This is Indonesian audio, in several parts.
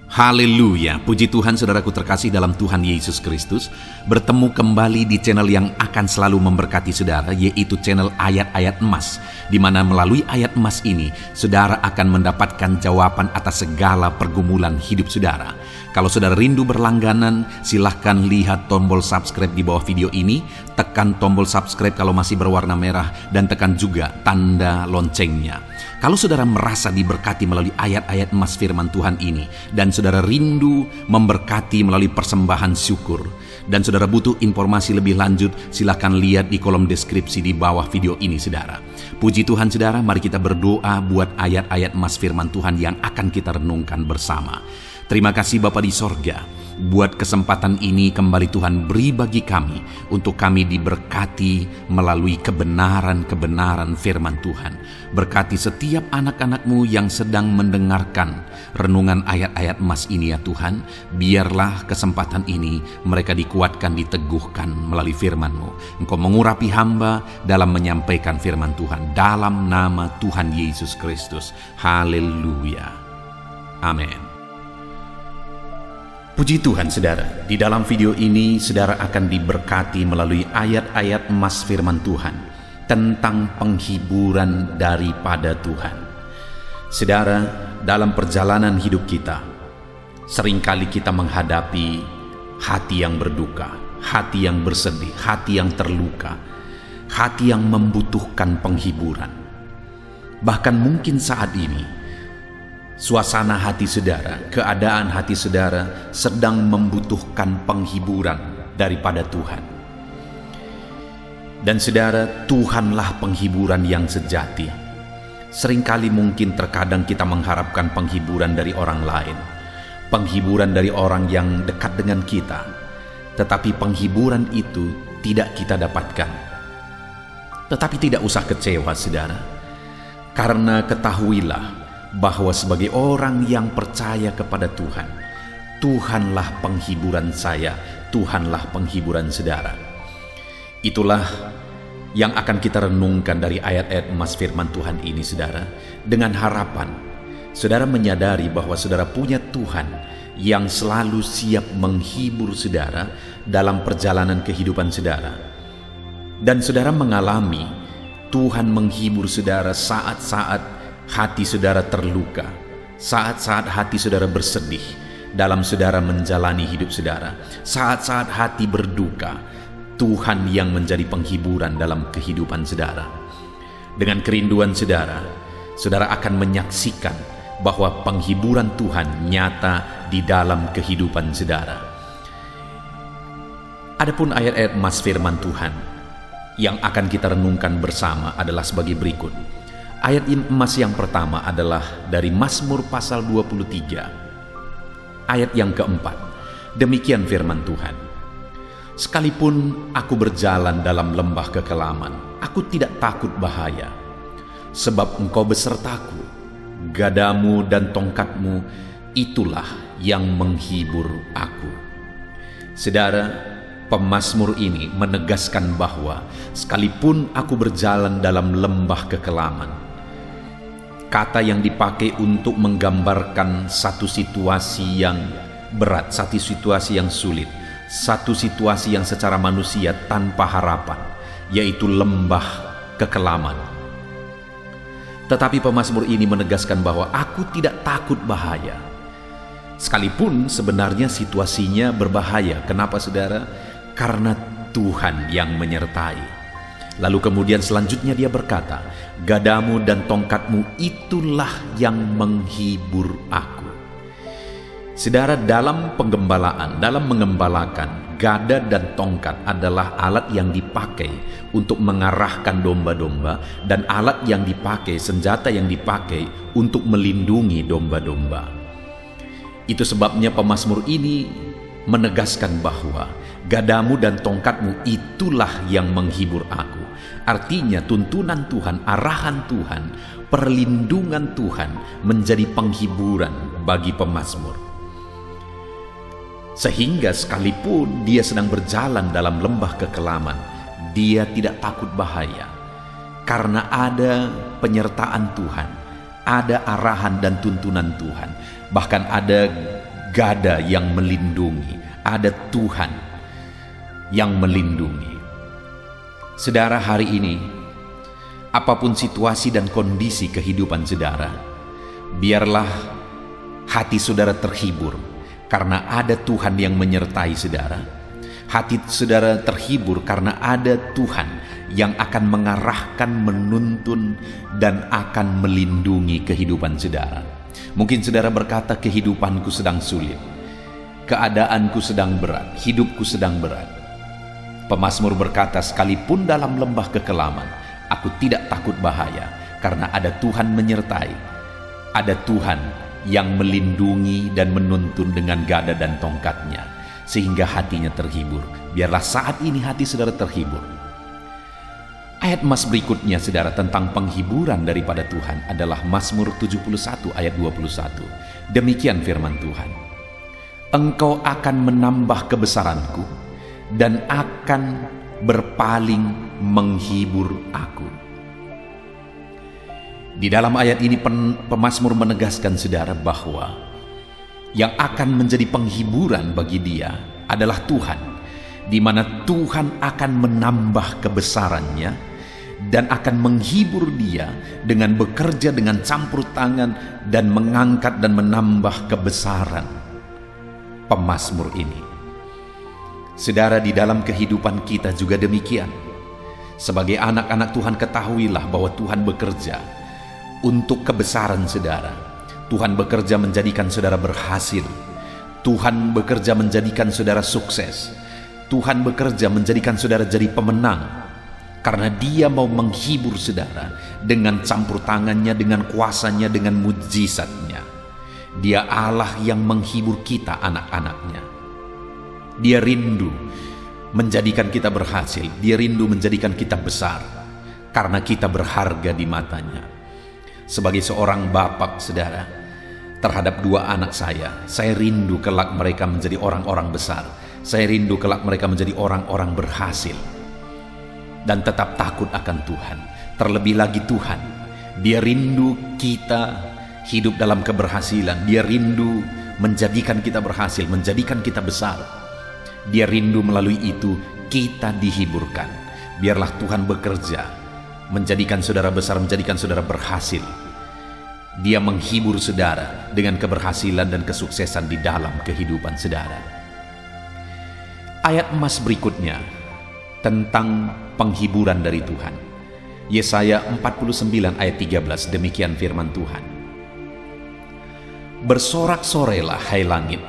Haleluya, puji Tuhan saudaraku terkasih dalam Tuhan Yesus Kristus. Bertemu kembali di channel yang akan selalu memberkati saudara, yaitu channel Ayat-Ayat Emas, di mana melalui ayat emas ini, saudara akan mendapatkan jawaban atas segala pergumulan hidup saudara. Kalau saudara rindu berlangganan, silahkan lihat tombol subscribe di bawah video ini, tekan tombol subscribe kalau masih berwarna merah, dan tekan juga tanda loncengnya. Kalau saudara merasa diberkati melalui ayat-ayat emas firman Tuhan ini, dan saudara rindu memberkati melalui persembahan syukur, dan saudara butuh informasi lebih lanjut, silahkan lihat di kolom deskripsi di bawah video ini saudara. Puji Tuhan saudara, mari kita berdoa buat ayat-ayat emas firman Tuhan yang akan kita renungkan bersama. Terima kasih Bapa di sorga, buat kesempatan ini kembali Tuhan beri bagi kami, untuk kami diberkati melalui kebenaran-kebenaran firman Tuhan. Berkati setiap anak-anak-Mu yang sedang mendengarkan renungan ayat-ayat emas ini ya Tuhan. Biarlah kesempatan ini mereka dikuatkan, diteguhkan melalui firman-Mu. Engkau mengurapi hamba dalam menyampaikan firman Tuhan. Dalam nama Tuhan Yesus Kristus. Haleluya. Amin. Puji Tuhan saudara, di dalam video ini saudara akan diberkati melalui ayat-ayat emas firman Tuhan tentang penghiburan daripada Tuhan. Saudara, dalam perjalanan hidup kita, seringkali kita menghadapi hati yang berduka, hati yang bersedih, hati yang terluka, hati yang membutuhkan penghiburan. Bahkan mungkin saat ini, suasana hati saudara, keadaan hati saudara sedang membutuhkan penghiburan daripada Tuhan. Dan saudara, Tuhanlah penghiburan yang sejati. Seringkali mungkin terkadang kita mengharapkan penghiburan dari orang lain, penghiburan dari orang yang dekat dengan kita, tetapi penghiburan itu tidak kita dapatkan. Tetapi tidak usah kecewa saudara, karena ketahuilah bahwa sebagai orang yang percaya kepada Tuhan, Tuhanlah penghiburan saya, Tuhanlah penghiburan saudara. Itulah yang akan kita renungkan dari ayat-ayat emas firman Tuhan ini saudara, dengan harapan saudara menyadari bahwa saudara punya Tuhan yang selalu siap menghibur saudara dalam perjalanan kehidupan saudara. Dan saudara mengalami Tuhan menghibur saudara saat-saat hati saudara terluka, saat-saat hati saudara bersedih dalam saudara menjalani hidup saudara, saat-saat hati berduka, Tuhan yang menjadi penghiburan dalam kehidupan saudara. Dengan kerinduan saudara, saudara akan menyaksikan bahwa penghiburan Tuhan nyata di dalam kehidupan saudara. Adapun ayat-ayat emas firman Tuhan yang akan kita renungkan bersama adalah sebagai berikut. Ayat emas yang pertama adalah dari Mazmur pasal 23, ayat yang keempat. Demikian firman Tuhan. Sekalipun aku berjalan dalam lembah kekelaman, aku tidak takut bahaya, sebab Engkau besertaku, gadamu dan tongkatmu, itulah yang menghibur aku. Saudara, pemazmur ini menegaskan bahwa sekalipun aku berjalan dalam lembah kekelaman, kata yang dipakai untuk menggambarkan satu situasi yang berat, satu situasi yang sulit, satu situasi yang secara manusia tanpa harapan, yaitu lembah kekelaman. Tetapi pemazmur ini menegaskan bahwa aku tidak takut bahaya, sekalipun sebenarnya situasinya berbahaya. Kenapa saudara? Karena Tuhan yang menyertai. Lalu kemudian selanjutnya dia berkata, gadamu dan tongkatmu itulah yang menghibur aku. Saudara, dalam penggembalaan, dalam mengembalakan, gada dan tongkat adalah alat yang dipakai untuk mengarahkan domba-domba, dan alat yang dipakai, senjata yang dipakai untuk melindungi domba-domba. Itu sebabnya pemazmur ini menegaskan bahwa gadamu dan tongkatmu itulah yang menghibur aku. Artinya tuntunan Tuhan, arahan Tuhan, perlindungan Tuhan menjadi penghiburan bagi pemazmur. Sehingga sekalipun dia sedang berjalan dalam lembah kekelaman, dia tidak takut bahaya, karena ada penyertaan Tuhan, ada arahan dan tuntunan Tuhan. Bahkan ada gada yang melindungi, ada Tuhan yang melindungi. Saudara, hari ini apapun situasi dan kondisi kehidupan saudara, biarlah hati saudara terhibur karena ada Tuhan yang menyertai saudara. Hati saudara terhibur karena ada Tuhan yang akan mengarahkan, menuntun, dan akan melindungi kehidupan saudara. Mungkin saudara berkata, kehidupanku sedang sulit, keadaanku sedang berat, hidupku sedang berat. Pemazmur berkata, sekalipun dalam lembah kekelaman, aku tidak takut bahaya, karena ada Tuhan menyertai. Ada Tuhan yang melindungi dan menuntun dengan gada dan tongkatnya, sehingga hatinya terhibur. Biarlah saat ini hati saudara terhibur. Ayat emas berikutnya saudara tentang penghiburan daripada Tuhan adalah Mazmur 71 ayat 21. Demikian firman Tuhan, Engkau akan menambah kebesaranku dan akan berpaling menghibur aku. Di dalam ayat ini pemazmur menegaskan saudara bahwa yang akan menjadi penghiburan bagi dia adalah Tuhan, di mana Tuhan akan menambah kebesarannya dan akan menghibur dia dengan bekerja dengan campur tangan dan mengangkat dan menambah kebesaran pemazmur ini. Saudara, di dalam kehidupan kita juga demikian. Sebagai anak-anak Tuhan, ketahuilah bahwa Tuhan bekerja untuk kebesaran saudara. Tuhan bekerja menjadikan saudara berhasil. Tuhan bekerja menjadikan saudara sukses. Tuhan bekerja menjadikan saudara jadi pemenang, karena Dia mau menghibur saudara dengan campur tangannya, dengan kuasanya, dengan mujizatnya. Dia Allah yang menghibur kita, anak-anaknya. Dia rindu menjadikan kita berhasil. Dia rindu menjadikan kita besar, karena kita berharga di matanya. Sebagai seorang bapak saudara, terhadap dua anak saya rindu kelak mereka menjadi orang-orang besar. Saya rindu kelak mereka menjadi orang-orang berhasil dan tetap takut akan Tuhan. Terlebih lagi Tuhan, Dia rindu kita hidup dalam keberhasilan. Dia rindu menjadikan kita berhasil, menjadikan kita besar. Dia rindu melalui itu kita dihiburkan. Biarlah Tuhan bekerja menjadikan saudara besar, menjadikan saudara berhasil. Dia menghibur saudara dengan keberhasilan dan kesuksesan di dalam kehidupan saudara. Ayat emas berikutnya tentang penghiburan dari Tuhan. Yesaya 49 ayat 13, demikian firman Tuhan. Bersorak-sorailah hai langit,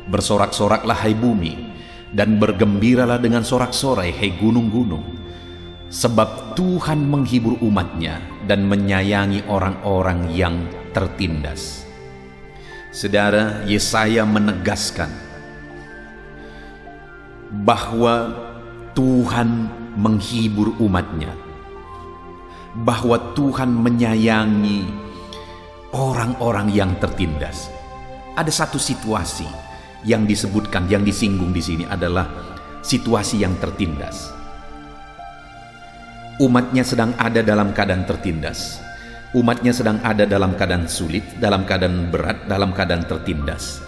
bersorak-soraklah hai bumi, dan bergembiralah dengan sorak-sorai hai gunung-gunung, sebab Tuhan menghibur umatnya dan menyayangi orang-orang yang tertindas. Saudara, Yesaya menegaskan bahwa Tuhan menghibur umatnya, bahwa Tuhan menyayangi orang-orang yang tertindas. Ada satu situasi yang disebutkan, yang disinggung di sini adalah situasi yang tertindas. Umatnya sedang ada dalam keadaan tertindas. Umatnya sedang ada dalam keadaan sulit, dalam keadaan berat, dalam keadaan tertindas.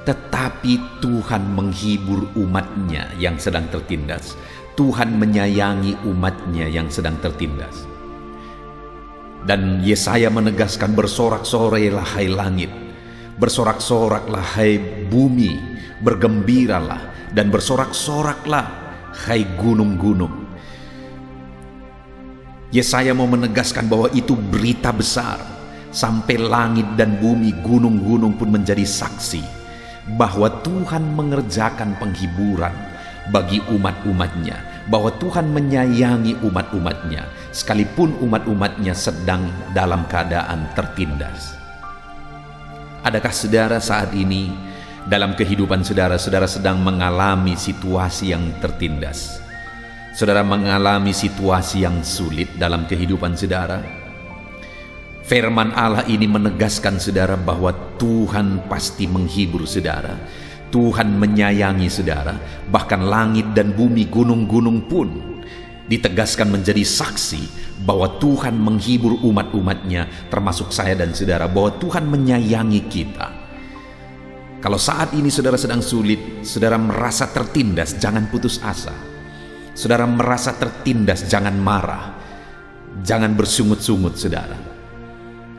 Tetapi Tuhan menghibur umatnya yang sedang tertindas. Tuhan menyayangi umatnya yang sedang tertindas. Dan Yesaya menegaskan, bersorak-sorailah hai langit, bersorak-soraklah hai bumi, bergembiralah dan bersorak-soraklah hai gunung-gunung. Yesaya mau menegaskan bahwa itu berita besar, sampai langit dan bumi, gunung-gunung pun menjadi saksi bahwa Tuhan mengerjakan penghiburan bagi umat-umatnya, bahwa Tuhan menyayangi umat-umatnya sekalipun umat-umatnya sedang dalam keadaan tertindas. Adakah saudara saat ini dalam kehidupan saudara, saudara sedang mengalami situasi yang tertindas? Saudara mengalami situasi yang sulit dalam kehidupan saudara? Firman Allah ini menegaskan saudara bahwa Tuhan pasti menghibur saudara. Tuhan menyayangi saudara. Bahkan langit dan bumi, gunung-gunung pun ditegaskan menjadi saksi bahwa Tuhan menghibur umat-umatnya, termasuk saya dan saudara, bahwa Tuhan menyayangi kita. Kalau saat ini saudara sedang sulit, saudara merasa tertindas, jangan putus asa. Saudara merasa tertindas, jangan marah. Jangan bersungut-sungut, saudara.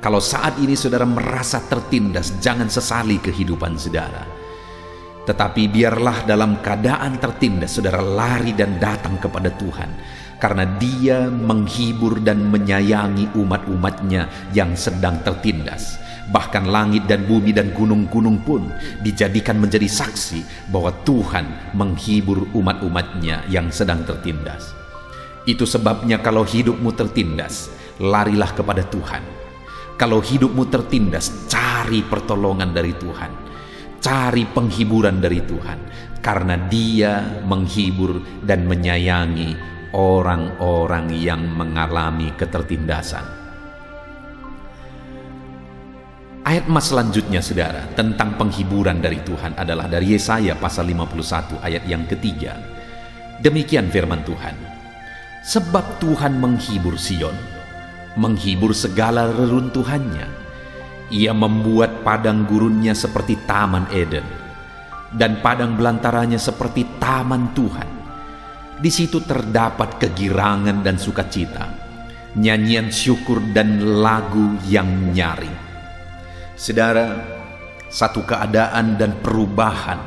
Kalau saat ini saudara merasa tertindas, jangan sesali kehidupan saudara. Tetapi biarlah dalam keadaan tertindas, saudara lari dan datang kepada Tuhan. Karena Dia menghibur dan menyayangi umat-umatnya yang sedang tertindas. Bahkan langit dan bumi dan gunung-gunung pun dijadikan menjadi saksi bahwa Tuhan menghibur umat-umatnya yang sedang tertindas. Itu sebabnya kalau hidupmu tertindas, larilah kepada Tuhan. Kalau hidupmu tertindas, cari pertolongan dari Tuhan. Cari penghiburan dari Tuhan. Karena Dia menghibur dan menyayangi orang-orang yang mengalami ketertindasan. Ayat emas selanjutnya saudara tentang penghiburan dari Tuhan adalah dari Yesaya pasal 51 ayat yang ketiga. Demikian firman Tuhan. Sebab Tuhan menghibur Sion, menghibur segala reruntuhannya. Ia membuat padang gurunnya seperti taman Eden, dan padang belantaranya seperti taman Tuhan. Di situ terdapat kegirangan dan sukacita, nyanyian syukur dan lagu yang nyaring. Saudara, satu keadaan dan perubahan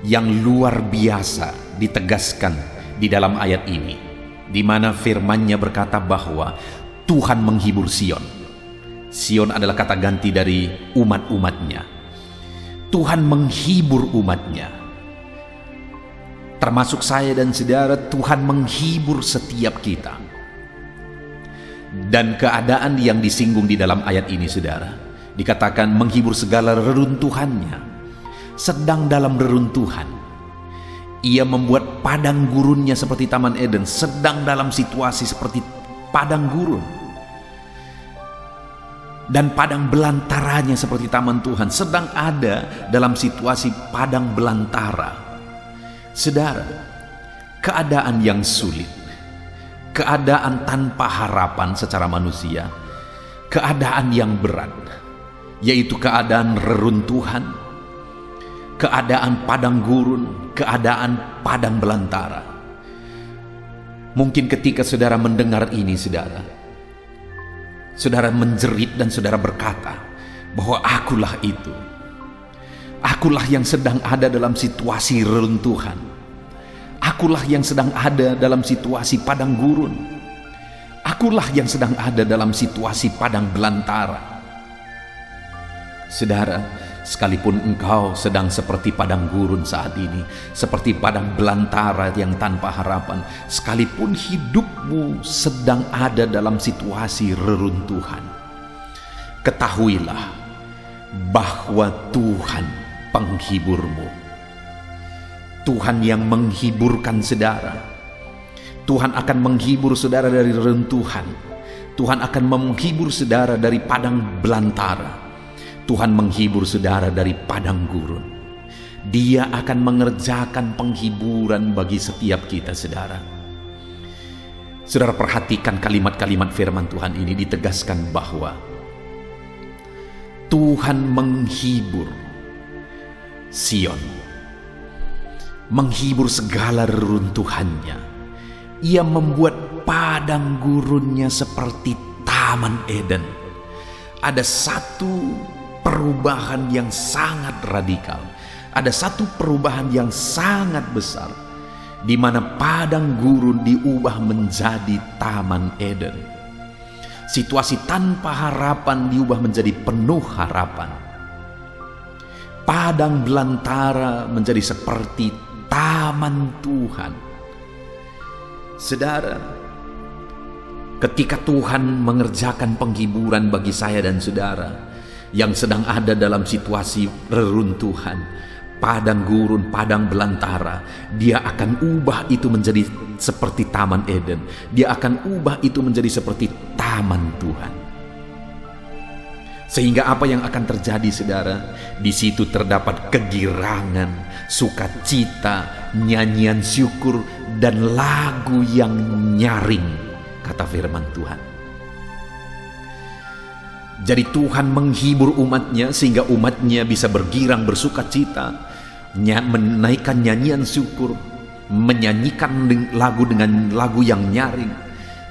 yang luar biasa ditegaskan di dalam ayat ini, di mana firman-Nya berkata bahwa Tuhan menghibur Sion. Sion adalah kata ganti dari umat-umatnya. Tuhan menghibur umatnya. Termasuk saya dan saudara, Tuhan menghibur setiap kita. Dan keadaan yang disinggung di dalam ayat ini saudara, dikatakan menghibur segala reruntuhannya. Sedang dalam reruntuhan, Ia membuat padang gurunnya seperti taman Eden. Sedang dalam situasi seperti padang gurun, dan padang belantaranya seperti taman Tuhan. Sedang ada dalam situasi padang belantara. Saudara, keadaan yang sulit, keadaan tanpa harapan secara manusia, keadaan yang berat, yaitu keadaan reruntuhan, keadaan padang gurun, keadaan padang belantara. Mungkin ketika saudara mendengar ini saudara, saudara menjerit dan saudara berkata bahwa akulah itu. Akulah yang sedang ada dalam situasi reruntuhan. Akulah yang sedang ada dalam situasi padang gurun. Akulah yang sedang ada dalam situasi padang belantara. Saudara, sekalipun engkau sedang seperti padang gurun saat ini, seperti padang belantara yang tanpa harapan, sekalipun hidupmu sedang ada dalam situasi reruntuhan, ketahuilah bahwa Tuhan penghiburmu. Tuhan yang menghiburkan saudara. Tuhan akan menghibur saudara dari reruntuhan. Tuhan akan menghibur saudara dari padang belantara. Tuhan menghibur saudara dari padang gurun. Dia akan mengerjakan penghiburan bagi setiap kita, saudara. Saudara perhatikan kalimat-kalimat firman Tuhan ini ditegaskan bahwa Tuhan menghibur Sion, menghibur segala reruntuhannya. Ia membuat padang gurunnya seperti taman Eden. Ada satu perubahan yang sangat radikal. Ada satu perubahan yang sangat besar, di mana padang gurun diubah menjadi taman Eden. Situasi tanpa harapan diubah menjadi penuh harapan. Padang belantara menjadi seperti taman Tuhan. Saudara, ketika Tuhan mengerjakan penghiburan bagi saya dan saudara yang sedang ada dalam situasi reruntuhan, padang gurun, padang belantara, Dia akan ubah itu menjadi seperti taman Eden. Dia akan ubah itu menjadi seperti taman Tuhan. Sehingga apa yang akan terjadi, saudara? Di situ terdapat kegirangan, sukacita, nyanyian syukur, dan lagu yang nyaring, kata firman Tuhan. Jadi Tuhan menghibur umatnya sehingga umatnya bisa bergirang bersuka cita, menaikkan nyanyian syukur, menyanyikan lagu dengan lagu yang nyaring.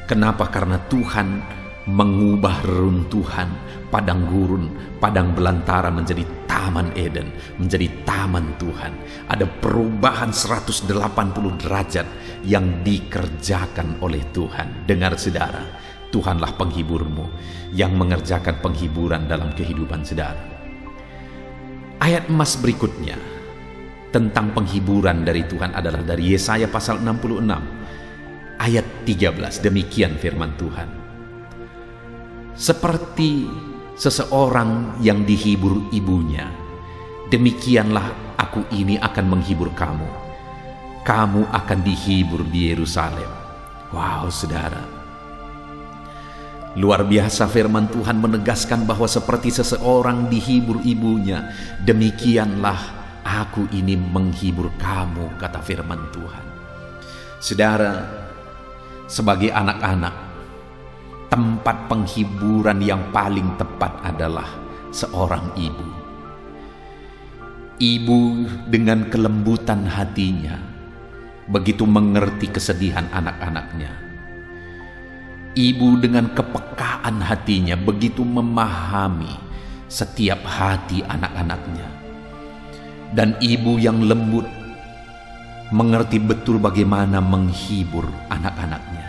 Kenapa? Karena Tuhan mengubah reruntuhan padang gurun, padang belantara menjadi taman Eden, menjadi taman Tuhan. Ada perubahan 180 derajat yang dikerjakan oleh Tuhan. Dengar saudara, Tuhanlah penghiburmu yang mengerjakan penghiburan dalam kehidupan saudara. Ayat emas berikutnya tentang penghiburan dari Tuhan adalah dari Yesaya pasal 66 ayat 13. Demikian firman Tuhan. Seperti seseorang yang dihibur ibunya, demikianlah aku ini akan menghibur kamu. Kamu akan dihibur di Yerusalem. Wow, saudara. Luar biasa firman Tuhan menegaskan bahwa seperti seseorang dihibur ibunya, demikianlah aku ini menghibur kamu, kata firman Tuhan. Saudara, sebagai anak-anak, tempat penghiburan yang paling tepat adalah seorang ibu. Ibu dengan kelembutan hatinya begitu mengerti kesedihan anak-anaknya. Ibu dengan kepekaan hatinya begitu memahami setiap hati anak-anaknya. Dan ibu yang lembut mengerti betul bagaimana menghibur anak-anaknya.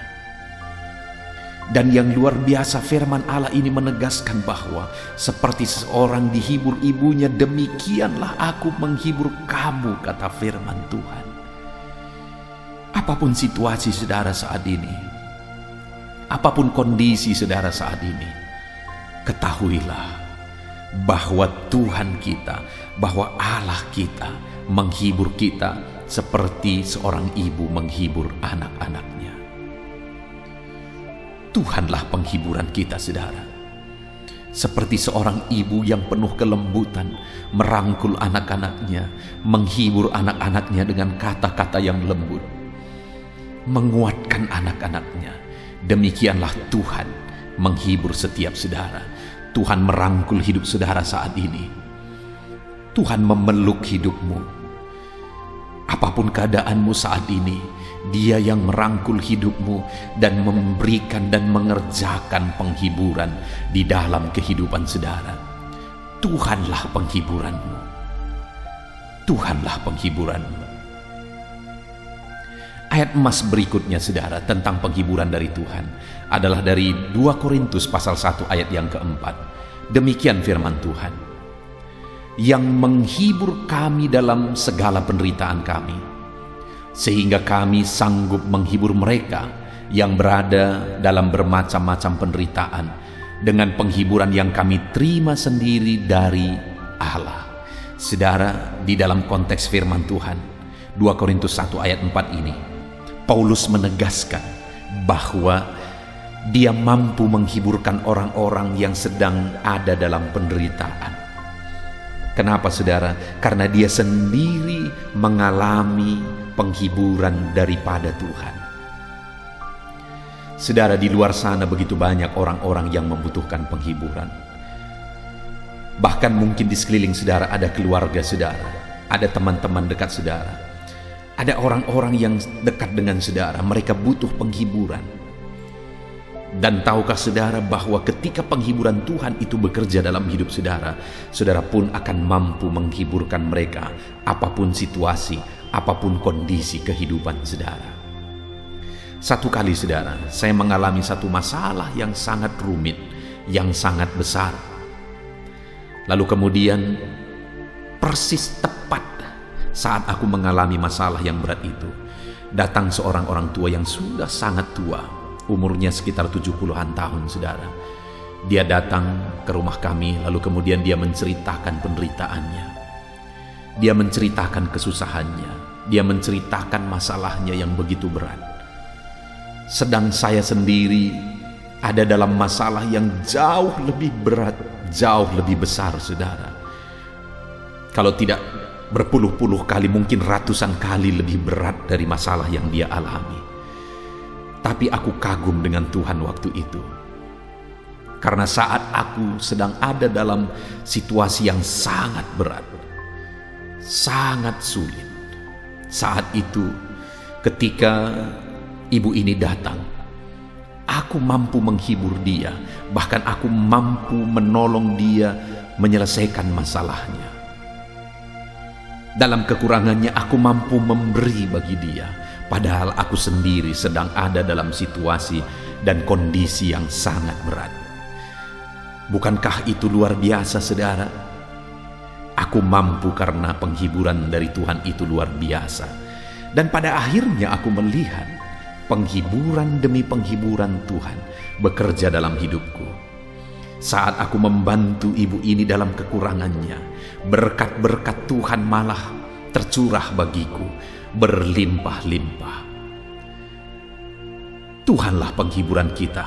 Dan yang luar biasa, firman Allah ini menegaskan bahwa seperti seorang dihibur ibunya, demikianlah aku menghibur kamu, kata firman Tuhan. Apapun situasi saudara saat ini, apapun kondisi saudara saat ini, ketahuilah bahwa Tuhan kita, bahwa Allah kita menghibur kita seperti seorang ibu menghibur anak-anaknya. Tuhanlah penghiburan kita, saudara. Seperti seorang ibu yang penuh kelembutan, merangkul anak-anaknya, menghibur anak-anaknya dengan kata-kata yang lembut, menguatkan anak-anaknya. Demikianlah Tuhan menghibur setiap saudara. Tuhan merangkul hidup saudara saat ini. Tuhan memeluk hidupmu. Apapun keadaanmu saat ini, Dia yang merangkul hidupmu dan memberikan dan mengerjakan penghiburan di dalam kehidupan saudara. Tuhanlah penghiburanmu. Tuhanlah penghiburanmu. Ayat emas berikutnya saudara tentang penghiburan dari Tuhan adalah dari 2 Korintus pasal 1 ayat yang keempat. Demikian firman Tuhan. Yang menghibur kami dalam segala penderitaan kami, sehingga kami sanggup menghibur mereka yang berada dalam bermacam-macam penderitaan dengan penghiburan yang kami terima sendiri dari Allah. Saudara, di dalam konteks firman Tuhan 2 Korintus 1 ayat 4 ini, Paulus menegaskan bahwa dia mampu menghiburkan orang-orang yang sedang ada dalam penderitaan. Kenapa saudara? Karena dia sendiri mengalami penghiburan daripada Tuhan. Saudara, di luar sana begitu banyak orang-orang yang membutuhkan penghiburan. Bahkan mungkin di sekeliling saudara ada keluarga saudara, ada teman-teman dekat saudara, ada orang-orang yang dekat dengan saudara, mereka butuh penghiburan. Dan tahukah saudara bahwa ketika penghiburan Tuhan itu bekerja dalam hidup saudara, saudara pun akan mampu menghiburkan mereka apapun situasi, apapun kondisi kehidupan saudara. Satu kali saudara, saya mengalami satu masalah yang sangat rumit, yang sangat besar. Lalu kemudian persis tepat saat aku mengalami masalah yang berat itu, datang seorang orang tua yang sudah sangat tua, umurnya sekitar 70-an tahun saudara. Dia datang ke rumah kami, lalu kemudian dia menceritakan penderitaannya. Dia menceritakan kesusahannya. Dia menceritakan masalahnya yang begitu berat. Sedang saya sendiri ada dalam masalah yang jauh lebih berat, jauh lebih besar saudara. Kalau tidak berpuluh-puluh kali, mungkin ratusan kali lebih berat dari masalah yang dia alami. Tapi aku kagum dengan Tuhan waktu itu. Karena saat aku sedang ada dalam situasi yang sangat berat, sangat sulit, saat itu ketika ibu ini datang, aku mampu menghibur dia, bahkan aku mampu menolong dia menyelesaikan masalahnya. Dalam kekurangannya aku mampu memberi bagi dia, padahal aku sendiri sedang ada dalam situasi dan kondisi yang sangat berat. Bukankah itu luar biasa, saudara? Aku mampu karena penghiburan dari Tuhan itu luar biasa. Dan pada akhirnya aku melihat penghiburan demi penghiburan Tuhan bekerja dalam hidupku. Saat aku membantu ibu ini dalam kekurangannya, berkat-berkat Tuhan malah tercurah bagiku berlimpah-limpah. Tuhanlah penghiburan kita.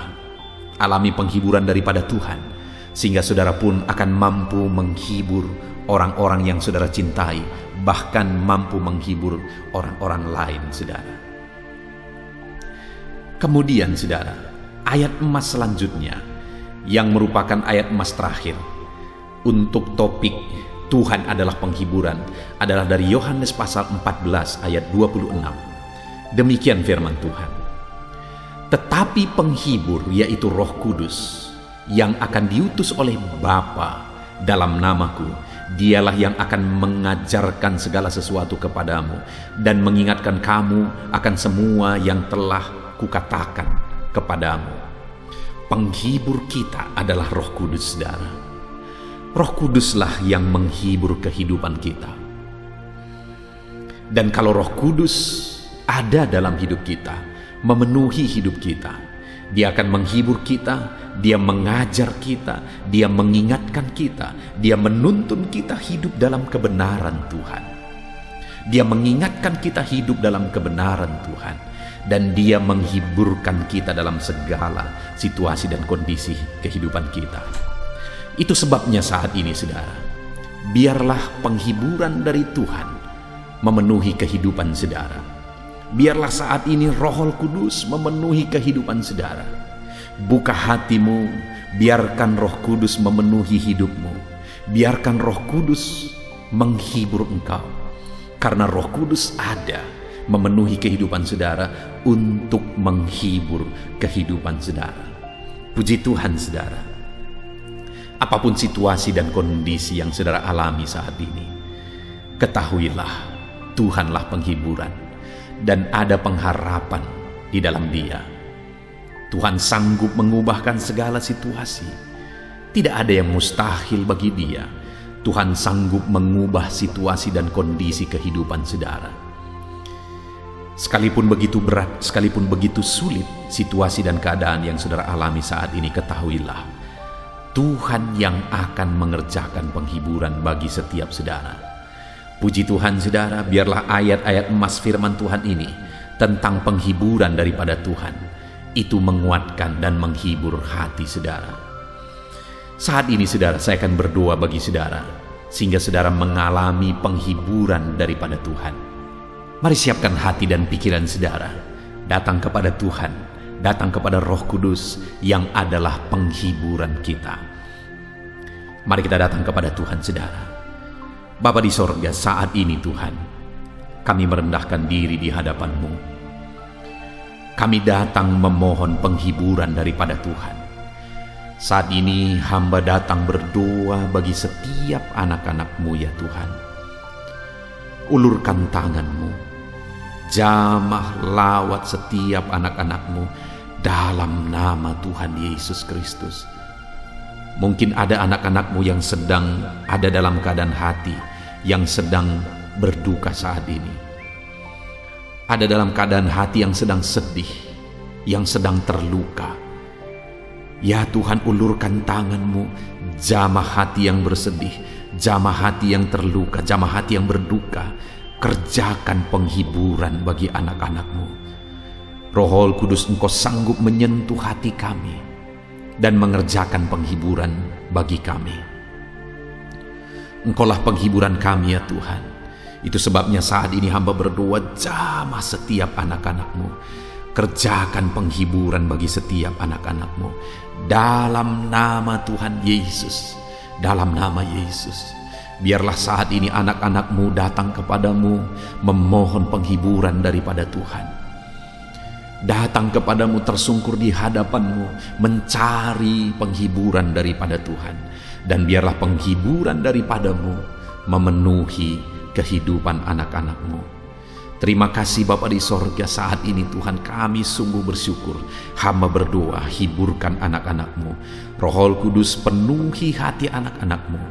Alami penghiburan daripada Tuhan, sehingga saudara pun akan mampu menghibur orang-orang yang saudara cintai, bahkan mampu menghibur orang-orang lain, saudara. Kemudian, saudara, ayat emas selanjutnya yang merupakan ayat emas terakhir untuk topik Tuhan adalah penghiburan adalah dari Yohanes pasal 14 ayat 26. Demikian firman Tuhan. Tetapi penghibur, yaitu Roh Kudus, yang akan diutus oleh Bapa dalam namaku, dialah yang akan mengajarkan segala sesuatu kepadamu dan mengingatkan kamu akan semua yang telah kukatakan kepadamu. Penghibur kita adalah Roh Kudus, saudara. Roh Kuduslah yang menghibur kehidupan kita. Dan kalau Roh Kudus ada dalam hidup kita, memenuhi hidup kita, Dia akan menghibur kita, Dia mengajar kita, Dia mengingatkan kita, Dia menuntun kita hidup dalam kebenaran Tuhan. Dia mengingatkan kita hidup dalam kebenaran Tuhan, dan Dia menghiburkan kita dalam segala situasi dan kondisi kehidupan kita. Itu sebabnya saat ini, saudara, biarlah penghiburan dari Tuhan memenuhi kehidupan saudara. Biarlah saat ini Roh Kudus memenuhi kehidupan saudara. Buka hatimu, biarkan Roh Kudus memenuhi hidupmu. Biarkan Roh Kudus menghibur engkau. Karena Roh Kudus ada memenuhi kehidupan saudara untuk menghibur kehidupan saudara. Puji Tuhan, saudara. Apapun situasi dan kondisi yang saudara alami saat ini, ketahuilah Tuhanlah penghiburan. Dan ada pengharapan di dalam Dia. Tuhan sanggup mengubahkan segala situasi. Tidak ada yang mustahil bagi Dia. Tuhan sanggup mengubah situasi dan kondisi kehidupan saudara. Sekalipun begitu berat, sekalipun begitu sulit situasi dan keadaan yang saudara alami saat ini, ketahuilah Tuhan yang akan mengerjakan penghiburan bagi setiap saudara. Puji Tuhan, saudara, biarlah ayat-ayat emas firman Tuhan ini tentang penghiburan daripada Tuhan itu menguatkan dan menghibur hati saudara. Saat ini, saudara, saya akan berdoa bagi saudara sehingga saudara mengalami penghiburan daripada Tuhan. Mari siapkan hati dan pikiran saudara, datang kepada Tuhan, datang kepada Roh Kudus yang adalah penghiburan kita. Mari kita datang kepada Tuhan, saudara. Bapa di sorga, saat ini Tuhan, kami merendahkan diri di hadapan-Mu. Kami datang memohon penghiburan daripada Tuhan. Saat ini hamba datang berdoa bagi setiap anak-anak-Mu, ya Tuhan. Ulurkan tangan-Mu, jamah lawat setiap anak-anak-Mu dalam nama Tuhan Yesus Kristus. Mungkin ada anak-anak-Mu yang sedang ada dalam keadaan hati yang sedang berduka saat ini. Ada dalam keadaan hati yang sedang sedih, yang sedang terluka. Ya Tuhan, ulurkan tangan-Mu, jamah hati yang bersedih, jamah hati yang terluka, jamah hati yang berduka. Kerjakan penghiburan bagi anak-anak-Mu. Roh Kudus, Engkau sanggup menyentuh hati kami dan mengerjakan penghiburan bagi kami. Engkaulah penghiburan kami, ya Tuhan. Itu sebabnya saat ini hamba berdoa, jamah setiap anak-anak-Mu. Kerjakan penghiburan bagi setiap anak-anak-Mu. dalam nama Tuhan Yesus, dalam nama Yesus. Biarlah saat ini anak-anak-Mu datang kepadamu memohon penghiburan daripada Tuhan. Datang kepadamu tersungkur di hadapan-Mu mencari penghiburan daripada Tuhan. Dan biarlah penghiburan daripada-Mu memenuhi kehidupan anak-anak-Mu. Terima kasih Bapa di sorga, saat ini Tuhan kami sungguh bersyukur. Hamba berdoa, hiburkan anak-anak-Mu. Roh Kudus penuhi hati anak-anak-Mu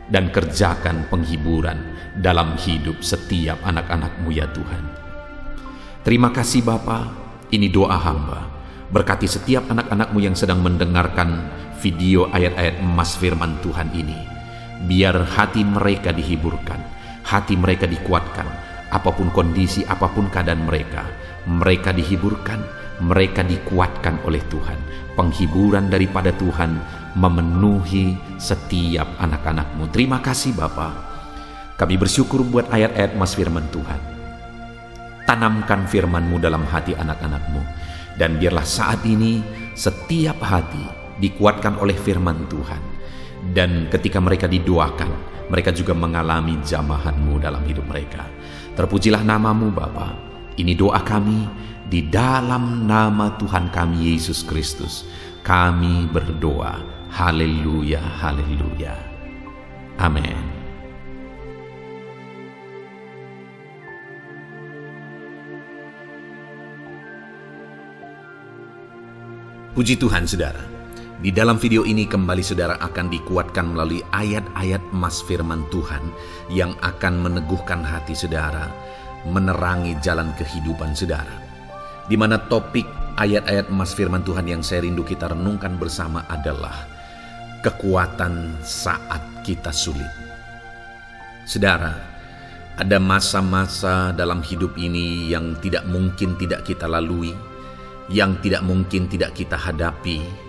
dan kerjakan penghiburan dalam hidup setiap anak-anak-Mu ya Tuhan. Terima kasih Bapa, ini doa hamba. Berkati setiap anak-anak-Mu yang sedang mendengarkan video ayat-ayat emas firman Tuhan ini. Biar hati mereka dihiburkan, hati mereka dikuatkan. Apapun kondisi, apapun keadaan mereka dihiburkan, mereka dikuatkan oleh Tuhan. Penghiburan daripada Tuhan memenuhi setiap anak-anak-Mu. Terima kasih Bapa. Kami bersyukur buat ayat-ayat emas firman Tuhan. Tanamkan firman-Mu dalam hati anak-anak-Mu. Dan biarlah saat ini setiap hati dikuatkan oleh firman Tuhan. Dan ketika mereka didoakan, mereka juga mengalami jamahan-Mu dalam hidup mereka. Terpujilah nama-Mu Bapa. Ini doa kami di dalam nama Tuhan kami Yesus Kristus. Kami berdoa. Haleluya, haleluya. Amin. Puji Tuhan saudara. Di dalam video ini kembali saudara akan dikuatkan melalui ayat-ayat emas firman Tuhan yang akan meneguhkan hati saudara, menerangi jalan kehidupan saudara. Di mana topik ayat-ayat emas firman Tuhan yang saya rindu kita renungkan bersama adalah kekuatan saat kita sulit. Saudara, ada masa-masa dalam hidup ini yang tidak mungkin tidak kita lalui, yang tidak mungkin tidak kita hadapi,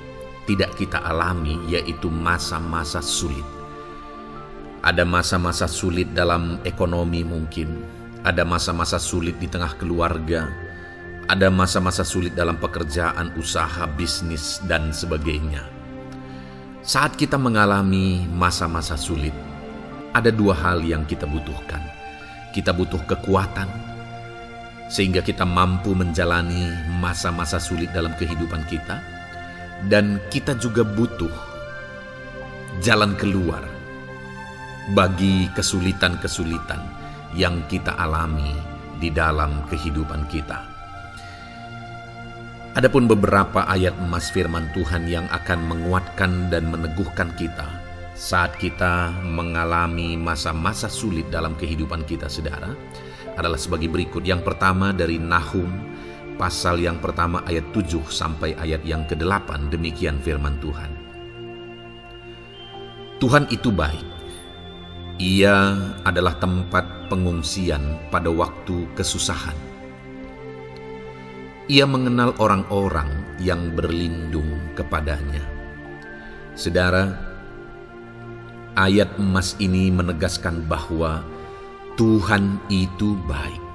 tidak kita alami, yaitu masa-masa sulit. Ada masa-masa sulit dalam ekonomi mungkin, ada masa-masa sulit di tengah keluarga, ada masa-masa sulit dalam pekerjaan, usaha, bisnis, dan sebagainya. Saat kita mengalami masa-masa sulit, ada dua hal yang kita butuhkan. Kita butuh kekuatan, sehingga kita mampu menjalani masa-masa sulit dalam kehidupan kita. Dan kita juga butuh jalan keluar bagi kesulitan-kesulitan yang kita alami di dalam kehidupan kita. Adapun beberapa ayat emas firman Tuhan yang akan menguatkan dan meneguhkan kita saat kita mengalami masa-masa sulit dalam kehidupan kita saudara adalah sebagai berikut. Yang pertama dari Nahum pasal yang pertama ayat 7 sampai ayat yang ke-8, demikian firman Tuhan. Tuhan itu baik. Ia adalah tempat pengungsian pada waktu kesusahan. Ia mengenal orang-orang yang berlindung kepadanya. Saudara, ayat emas ini menegaskan bahwa Tuhan itu baik.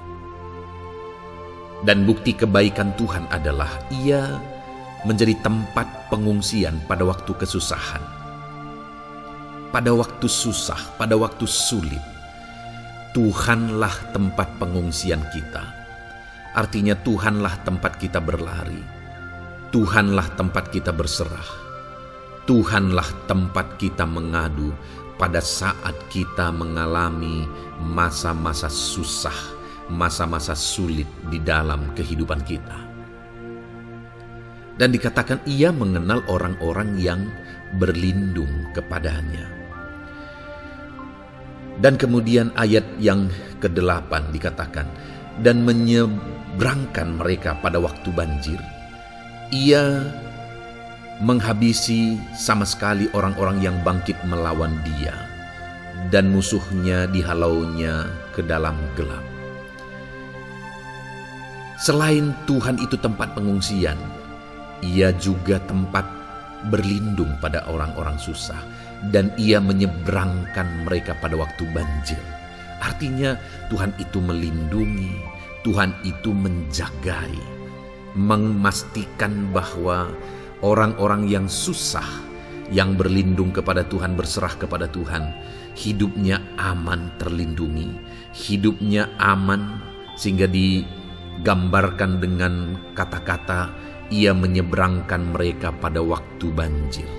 Dan bukti kebaikan Tuhan adalah Ia menjadi tempat pengungsian pada waktu kesusahan. Pada waktu susah, pada waktu sulit, Tuhanlah tempat pengungsian kita. Artinya Tuhanlah tempat kita berlari. Tuhanlah tempat kita berserah. Tuhanlah tempat kita mengadu pada saat kita mengalami masa-masa susah, masa-masa sulit di dalam kehidupan kita. Dan dikatakan ia mengenal orang-orang yang berlindung kepadanya. Dan kemudian ayat yang ke-8 dikatakan, dan menyeberangkan mereka pada waktu banjir. Ia menghabisi sama sekali orang-orang yang bangkit melawan dia, dan musuhnya dihalaunya ke dalam gelap. Selain Tuhan itu tempat pengungsian, Ia juga tempat berlindung pada orang-orang susah, dan Ia menyeberangkan mereka pada waktu banjir. Artinya Tuhan itu melindungi, Tuhan itu menjagai, memastikan bahwa Orang-orang yang susah, yang berlindung kepada Tuhan, berserah kepada Tuhan, hidupnya aman, terlindungi, hidupnya aman, sehingga digambarkan dengan kata-kata ia menyeberangkan mereka pada waktu banjir.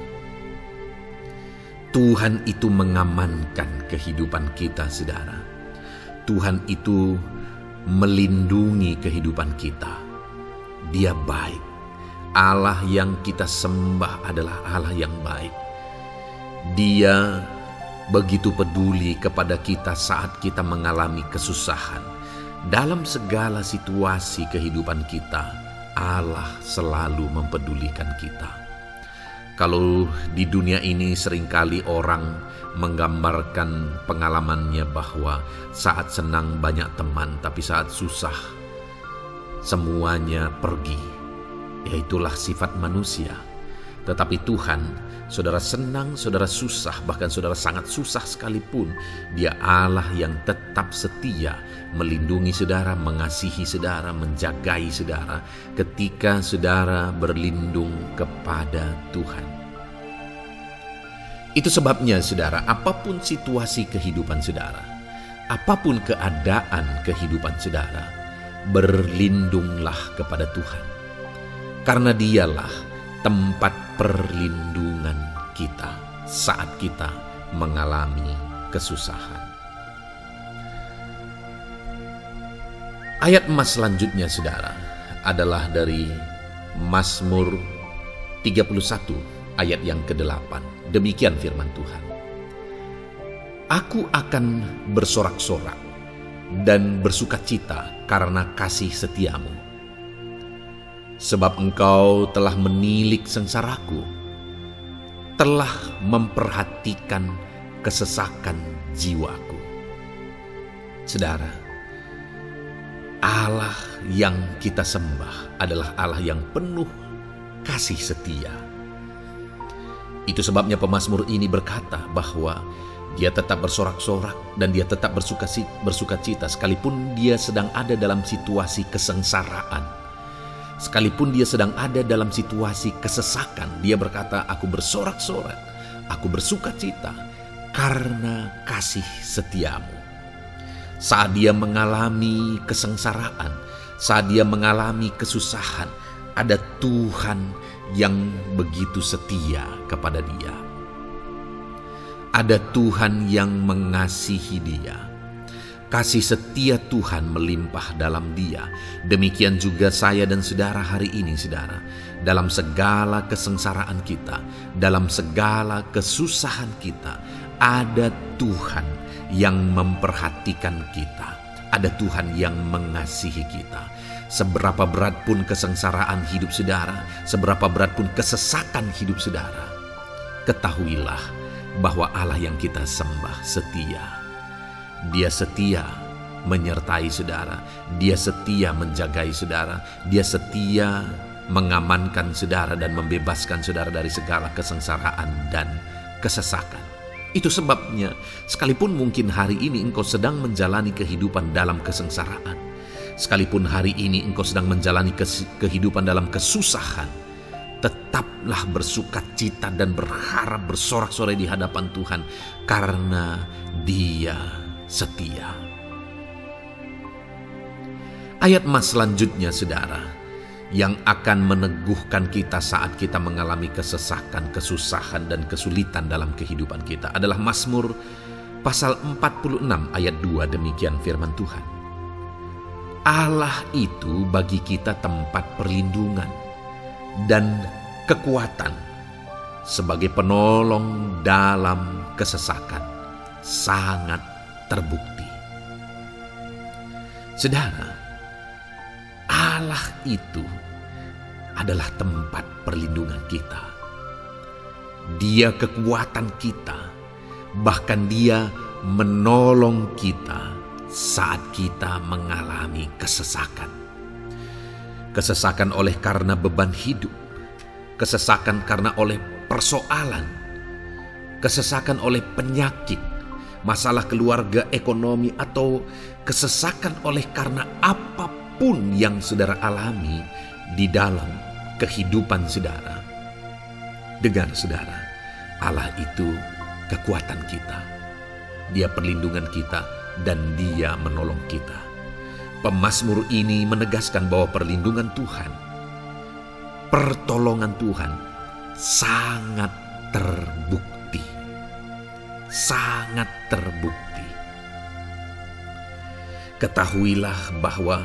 Tuhan itu mengamankan kehidupan kita, saudara. Tuhan itu melindungi kehidupan kita. Dia baik. Allah yang kita sembah adalah Allah yang baik. Dia begitu peduli kepada kita saat kita mengalami kesusahan. Dalam segala situasi kehidupan kita, Allah selalu mempedulikan kita. Kalau di dunia ini seringkali orang menggambarkan pengalamannya bahwa saat senang banyak teman, tapi saat susah semuanya pergi. Ya, itulah sifat manusia. Tetapi Tuhan, saudara senang, saudara susah, bahkan saudara sangat susah sekalipun, Dia Allah yang tetap setia melindungi saudara, mengasihi saudara, menjagai saudara ketika saudara berlindung kepada Tuhan. Itu sebabnya saudara, apapun situasi kehidupan saudara, apapun keadaan kehidupan saudara, berlindunglah kepada Tuhan. Karena Dialah tempat perlindungan kita saat kita mengalami kesusahan. Ayat emas selanjutnya saudara adalah dari Mazmur 31 ayat yang ke-8. Demikian firman Tuhan. Aku akan bersorak-sorak dan bersukacita karena kasih setiamu. Sebab engkau telah menilik sengsaraku, telah memperhatikan kesesakan jiwaku. Saudara, Allah yang kita sembah adalah Allah yang penuh kasih setia. Itu sebabnya pemazmur ini berkata bahwa dia tetap bersorak-sorak dan dia tetap bersukacita sekalipun dia sedang ada dalam situasi kesengsaraan. Sekalipun dia sedang ada dalam situasi kesesakan, dia berkata, aku bersorak-sorak, aku bersukacita karena kasih setiamu. Saat dia mengalami kesengsaraan, saat dia mengalami kesusahan, ada Tuhan yang begitu setia kepada dia. Ada Tuhan yang mengasihi dia. Kasih setia Tuhan melimpah dalam dia. Demikian juga saya dan saudara hari ini, saudara. Dalam segala kesengsaraan kita, dalam segala kesusahan kita, ada Tuhan yang memperhatikan kita. Ada Tuhan yang mengasihi kita. Seberapa berat pun kesengsaraan hidup saudara, seberapa berat pun kesesakan hidup saudara, ketahuilah bahwa Allah yang kita sembah setia. Dia setia menyertai saudara, Dia setia menjagai saudara, Dia setia mengamankan saudara dan membebaskan saudara dari segala kesengsaraan dan kesesakan. Itu sebabnya sekalipun mungkin hari ini engkau sedang menjalani kehidupan dalam kesengsaraan, sekalipun hari ini engkau sedang menjalani kehidupan dalam kesusahan, tetaplah bersukacita dan berharap bersorak-sorai di hadapan Tuhan karena Dia setia. Ayat emas selanjutnya saudara, yang akan meneguhkan kita saat kita mengalami kesesakan, kesusahan dan kesulitan dalam kehidupan kita adalah Mazmur pasal 46 ayat 2. Demikian firman Tuhan. Allah itu bagi kita tempat perlindungan dan kekuatan sebagai penolong dalam kesesakan, sangat terbukti. Saudara, Allah itu adalah tempat perlindungan kita. Dia kekuatan kita, bahkan Dia menolong kita saat kita mengalami kesesakan. Kesesakan oleh karena beban hidup, kesesakan karena oleh persoalan, kesesakan oleh penyakit, masalah keluarga, ekonomi, atau kesesakan oleh karena apapun yang saudara alami di dalam kehidupan saudara. Dengar saudara, Allah itu kekuatan kita. Dia perlindungan kita dan Dia menolong kita. Pemazmur ini menegaskan bahwa perlindungan Tuhan, pertolongan Tuhan sangat terbukti. Sangat terbukti. Ketahuilah bahwa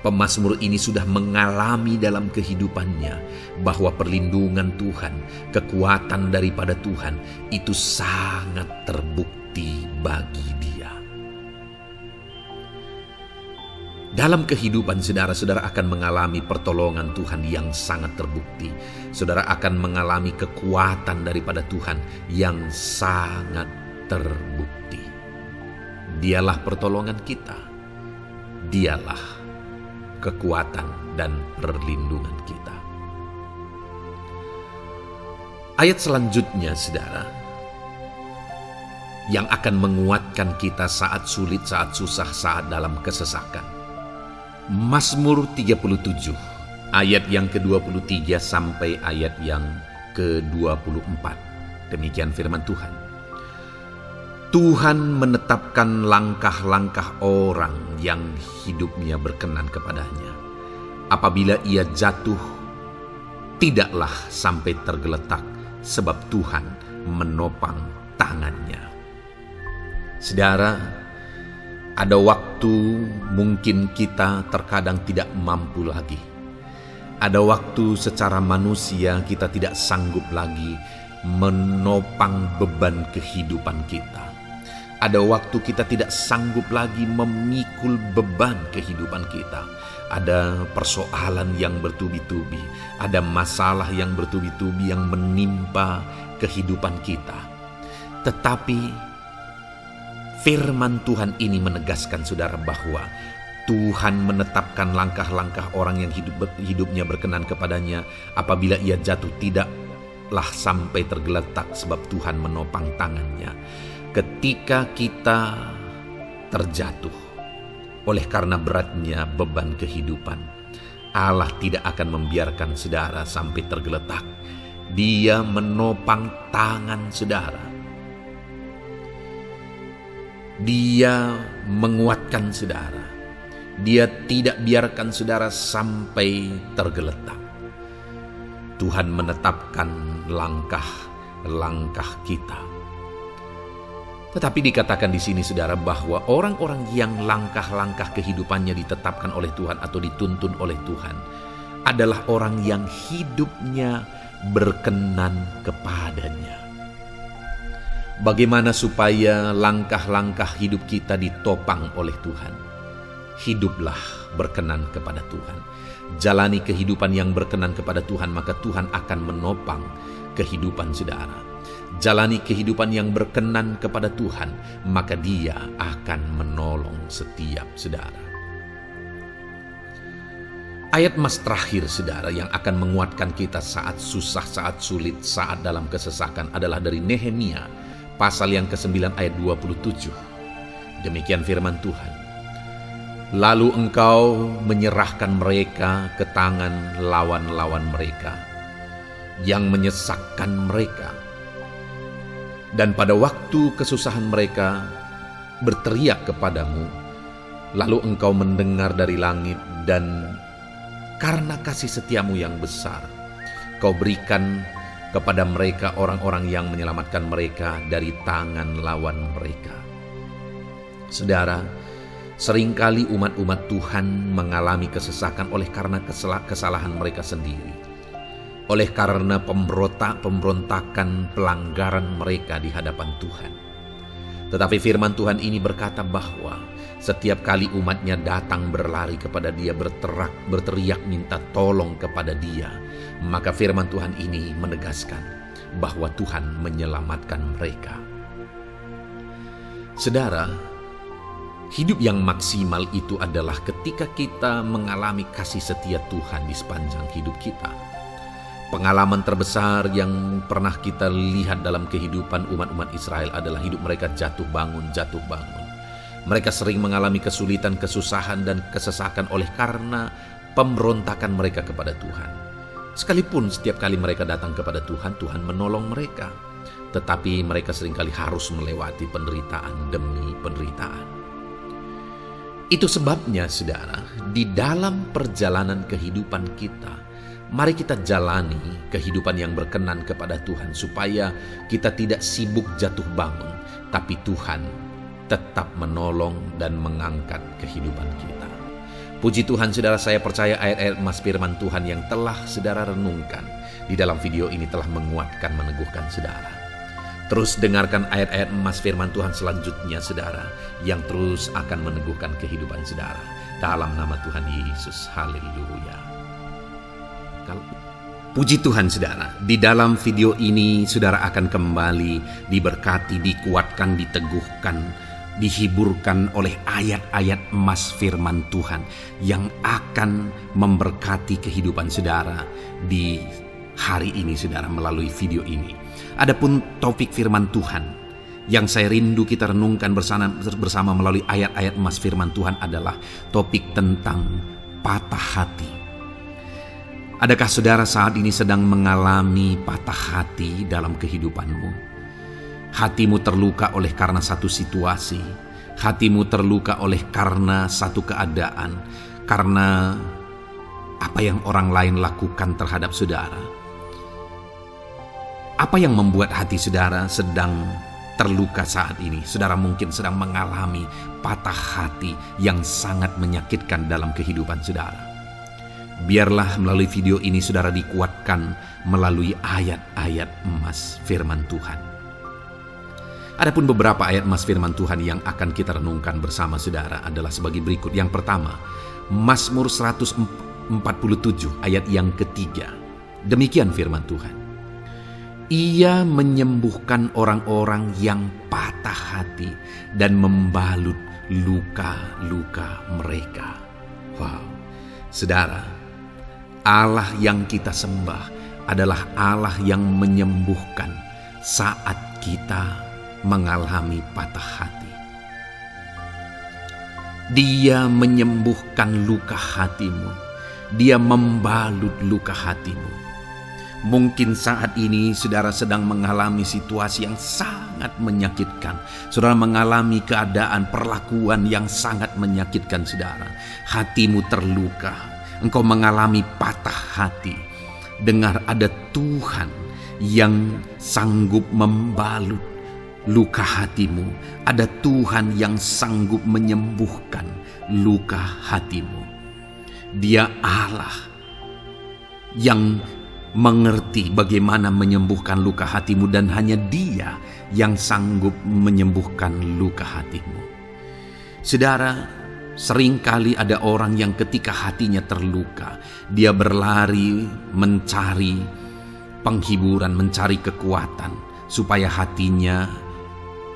pemazmur ini sudah mengalami dalam kehidupannya bahwa perlindungan Tuhan, kekuatan daripada Tuhan itu sangat terbukti bagi dia. Dalam kehidupan saudara-saudara akan mengalami pertolongan Tuhan yang sangat terbukti. Saudara akan mengalami kekuatan daripada Tuhan yang sangat terbukti. Dialah pertolongan kita. Dialah kekuatan dan perlindungan kita. Ayat selanjutnya saudara, yang akan menguatkan kita saat sulit, saat susah, saat dalam kesesakan. Mazmur 37 ayat yang ke-23 sampai ayat yang ke-24. Demikian firman Tuhan. Tuhan menetapkan langkah-langkah orang yang hidupnya berkenan kepadanya. Apabila ia jatuh, tidaklah sampai tergeletak, sebab Tuhan menopang tangannya. Saudara, ada waktu mungkin kita terkadang tidak mampu lagi. Ada waktu secara manusia kita tidak sanggup lagi menopang beban kehidupan kita. Ada waktu kita tidak sanggup lagi memikul beban kehidupan kita. Ada persoalan yang bertubi-tubi, ada masalah yang bertubi-tubi yang menimpa kehidupan kita. Tetapi firman Tuhan ini menegaskan saudara bahwa Tuhan menetapkan langkah-langkah orang yang hidupnya berkenan kepadanya. Apabila ia jatuh, tidaklah sampai tergeletak, sebab Tuhan menopang tangannya. Ketika kita terjatuh oleh karena beratnya beban kehidupan, Allah tidak akan membiarkan saudara sampai tergeletak. Dia menopang tangan saudara. Dia menguatkan saudara. Dia tidak biarkan saudara sampai tergeletak. Tuhan menetapkan langkah-langkah kita. Tetapi dikatakan di sini saudara bahwa orang-orang yang langkah-langkah kehidupannya ditetapkan oleh Tuhan atau dituntun oleh Tuhan adalah orang yang hidupnya berkenan kepadanya. Bagaimana supaya langkah-langkah hidup kita ditopang oleh Tuhan? Hiduplah berkenan kepada Tuhan. Jalani kehidupan yang berkenan kepada Tuhan, maka Tuhan akan menopang kehidupan saudara. Jalani kehidupan yang berkenan kepada Tuhan, maka Dia akan menolong setiap saudara. Ayat mas terakhir saudara yang akan menguatkan kita saat susah, saat sulit, saat dalam kesesakan adalah dari Nehemia pasal yang ke-9 ayat 27. Demikian firman Tuhan. Lalu engkau menyerahkan mereka ke tangan lawan-lawan mereka yang menyesakkan mereka. Dan pada waktu kesusahan mereka berteriak kepadamu, lalu engkau mendengar dari langit, dan karena kasih setiamu yang besar, kau berikan kepada mereka orang-orang yang menyelamatkan mereka dari tangan lawan mereka. Saudara, seringkali umat-umat Tuhan mengalami kesesakan oleh karena kesalahan mereka sendiri. Oleh karena pemberontakan, pelanggaran mereka di hadapan Tuhan. Tetapi firman Tuhan ini berkata bahwa setiap kali umatnya datang berlari kepada Dia, berteriak minta tolong kepada Dia, maka firman Tuhan ini menegaskan bahwa Tuhan menyelamatkan mereka. Saudara, hidup yang maksimal itu adalah ketika kita mengalami kasih setia Tuhan di sepanjang hidup kita. Pengalaman terbesar yang pernah kita lihat dalam kehidupan umat-umat Israel adalah hidup mereka jatuh bangun. Mereka sering mengalami kesulitan, kesusahan, dan kesesakan oleh karena pemberontakan mereka kepada Tuhan. Sekalipun setiap kali mereka datang kepada Tuhan, Tuhan menolong mereka. Tetapi mereka seringkali harus melewati penderitaan demi penderitaan. Itu sebabnya, saudara, di dalam perjalanan kehidupan kita, mari kita jalani kehidupan yang berkenan kepada Tuhan, supaya kita tidak sibuk jatuh bangun, tapi Tuhan tetap menolong dan mengangkat kehidupan kita. Puji Tuhan, saudara, saya percaya ayat-ayat emas firman Tuhan yang telah saudara renungkan di dalam video ini telah menguatkan, meneguhkan saudara. Terus dengarkan ayat-ayat emas firman Tuhan selanjutnya, saudara, yang terus akan meneguhkan kehidupan saudara. Dalam nama Tuhan Yesus, haleluya. Puji Tuhan, saudara, di dalam video ini saudara akan kembali diberkati, dikuatkan, diteguhkan, dihiburkan oleh ayat-ayat emas firman Tuhan yang akan memberkati kehidupan saudara di hari ini, saudara, melalui video ini. Adapun topik firman Tuhan yang saya rindu kita renungkan bersama melalui ayat-ayat emas firman Tuhan adalah topik tentang patah hati. Adakah saudara saat ini sedang mengalami patah hati dalam kehidupanmu? Hatimu terluka oleh karena satu situasi, hatimu terluka oleh karena satu keadaan, karena apa yang orang lain lakukan terhadap saudara. Apa yang membuat hati saudara sedang terluka saat ini? Saudara mungkin sedang mengalami patah hati yang sangat menyakitkan dalam kehidupan saudara. Biarlah melalui video ini saudara dikuatkan melalui ayat-ayat emas firman Tuhan. Adapun beberapa ayat emas firman Tuhan yang akan kita renungkan bersama saudara adalah sebagai berikut. Yang pertama, Mazmur 147 ayat yang ketiga. Demikian firman Tuhan. Ia menyembuhkan orang-orang yang patah hati dan membalut luka-luka mereka. Wow, saudara, Allah yang kita sembah adalah Allah yang menyembuhkan saat kita mengalami patah hati. Dia menyembuhkan luka hatimu. Dia membalut luka hatimu. Mungkin saat ini saudara sedang mengalami situasi yang sangat menyakitkan. Saudara mengalami keadaan perlakuan yang sangat menyakitkan saudara. Hatimu terluka. Engkau mengalami patah hati. Dengar, ada Tuhan yang sanggup membalut luka hatimu. Ada Tuhan yang sanggup menyembuhkan luka hatimu. Dia Allah yang mengerti bagaimana menyembuhkan luka hatimu, dan hanya Dia yang sanggup menyembuhkan luka hatimu. Saudara, seringkali ada orang yang ketika hatinya terluka, dia berlari mencari penghiburan, mencari kekuatan supaya hatinya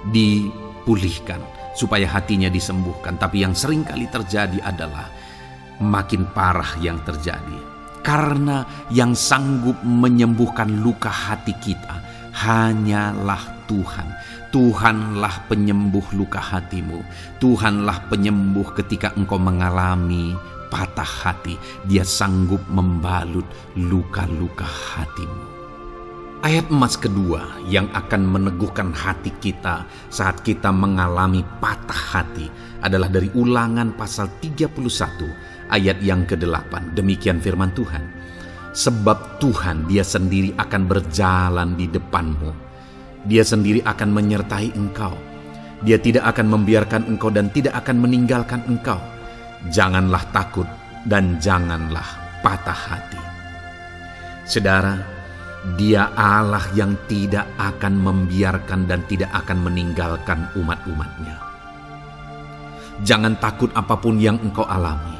dipulihkan, supaya hatinya disembuhkan. Tapi yang seringkali terjadi adalah makin parah yang terjadi. Karena yang sanggup menyembuhkan luka hati kita hanyalah Tuhan. Tuhanlah penyembuh luka hatimu. Tuhanlah penyembuh ketika engkau mengalami patah hati. Dia sanggup membalut luka-luka hatimu. Ayat emas kedua yang akan meneguhkan hati kita saat kita mengalami patah hati adalah dari Ulangan pasal 31 ayat yang ke-8. Demikian firman Tuhan. Sebab Tuhan Dia sendiri akan berjalan di depanmu. Dia sendiri akan menyertai engkau. Dia tidak akan membiarkan engkau dan tidak akan meninggalkan engkau. Janganlah takut dan janganlah patah hati. Saudara, Dia Allah yang tidak akan membiarkan dan tidak akan meninggalkan umat-umatnya. Jangan takut apapun yang engkau alami.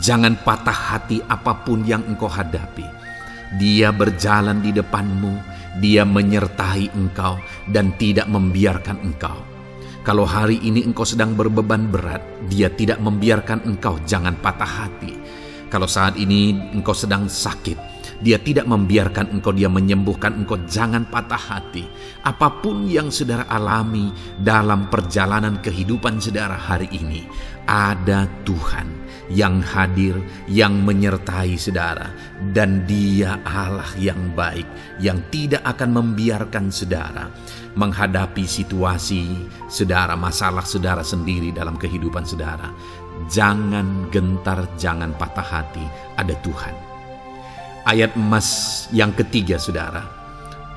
Jangan patah hati apapun yang engkau hadapi. Dia berjalan di depanmu. Dia menyertai engkau dan tidak membiarkan engkau. Kalau hari ini engkau sedang berbeban berat, Dia tidak membiarkan engkau. Jangan patah hati. Kalau saat ini engkau sedang sakit, Dia tidak membiarkan engkau, Dia menyembuhkan engkau. Jangan patah hati. Apapun yang saudara alami dalam perjalanan kehidupan saudara hari ini, ada Tuhan yang hadir, yang menyertai saudara. Dan Dia Allah yang baik, yang tidak akan membiarkan saudara menghadapi situasi saudara, masalah saudara sendiri dalam kehidupan saudara. Jangan gentar, jangan patah hati, ada Tuhan. Ayat emas yang ketiga saudara,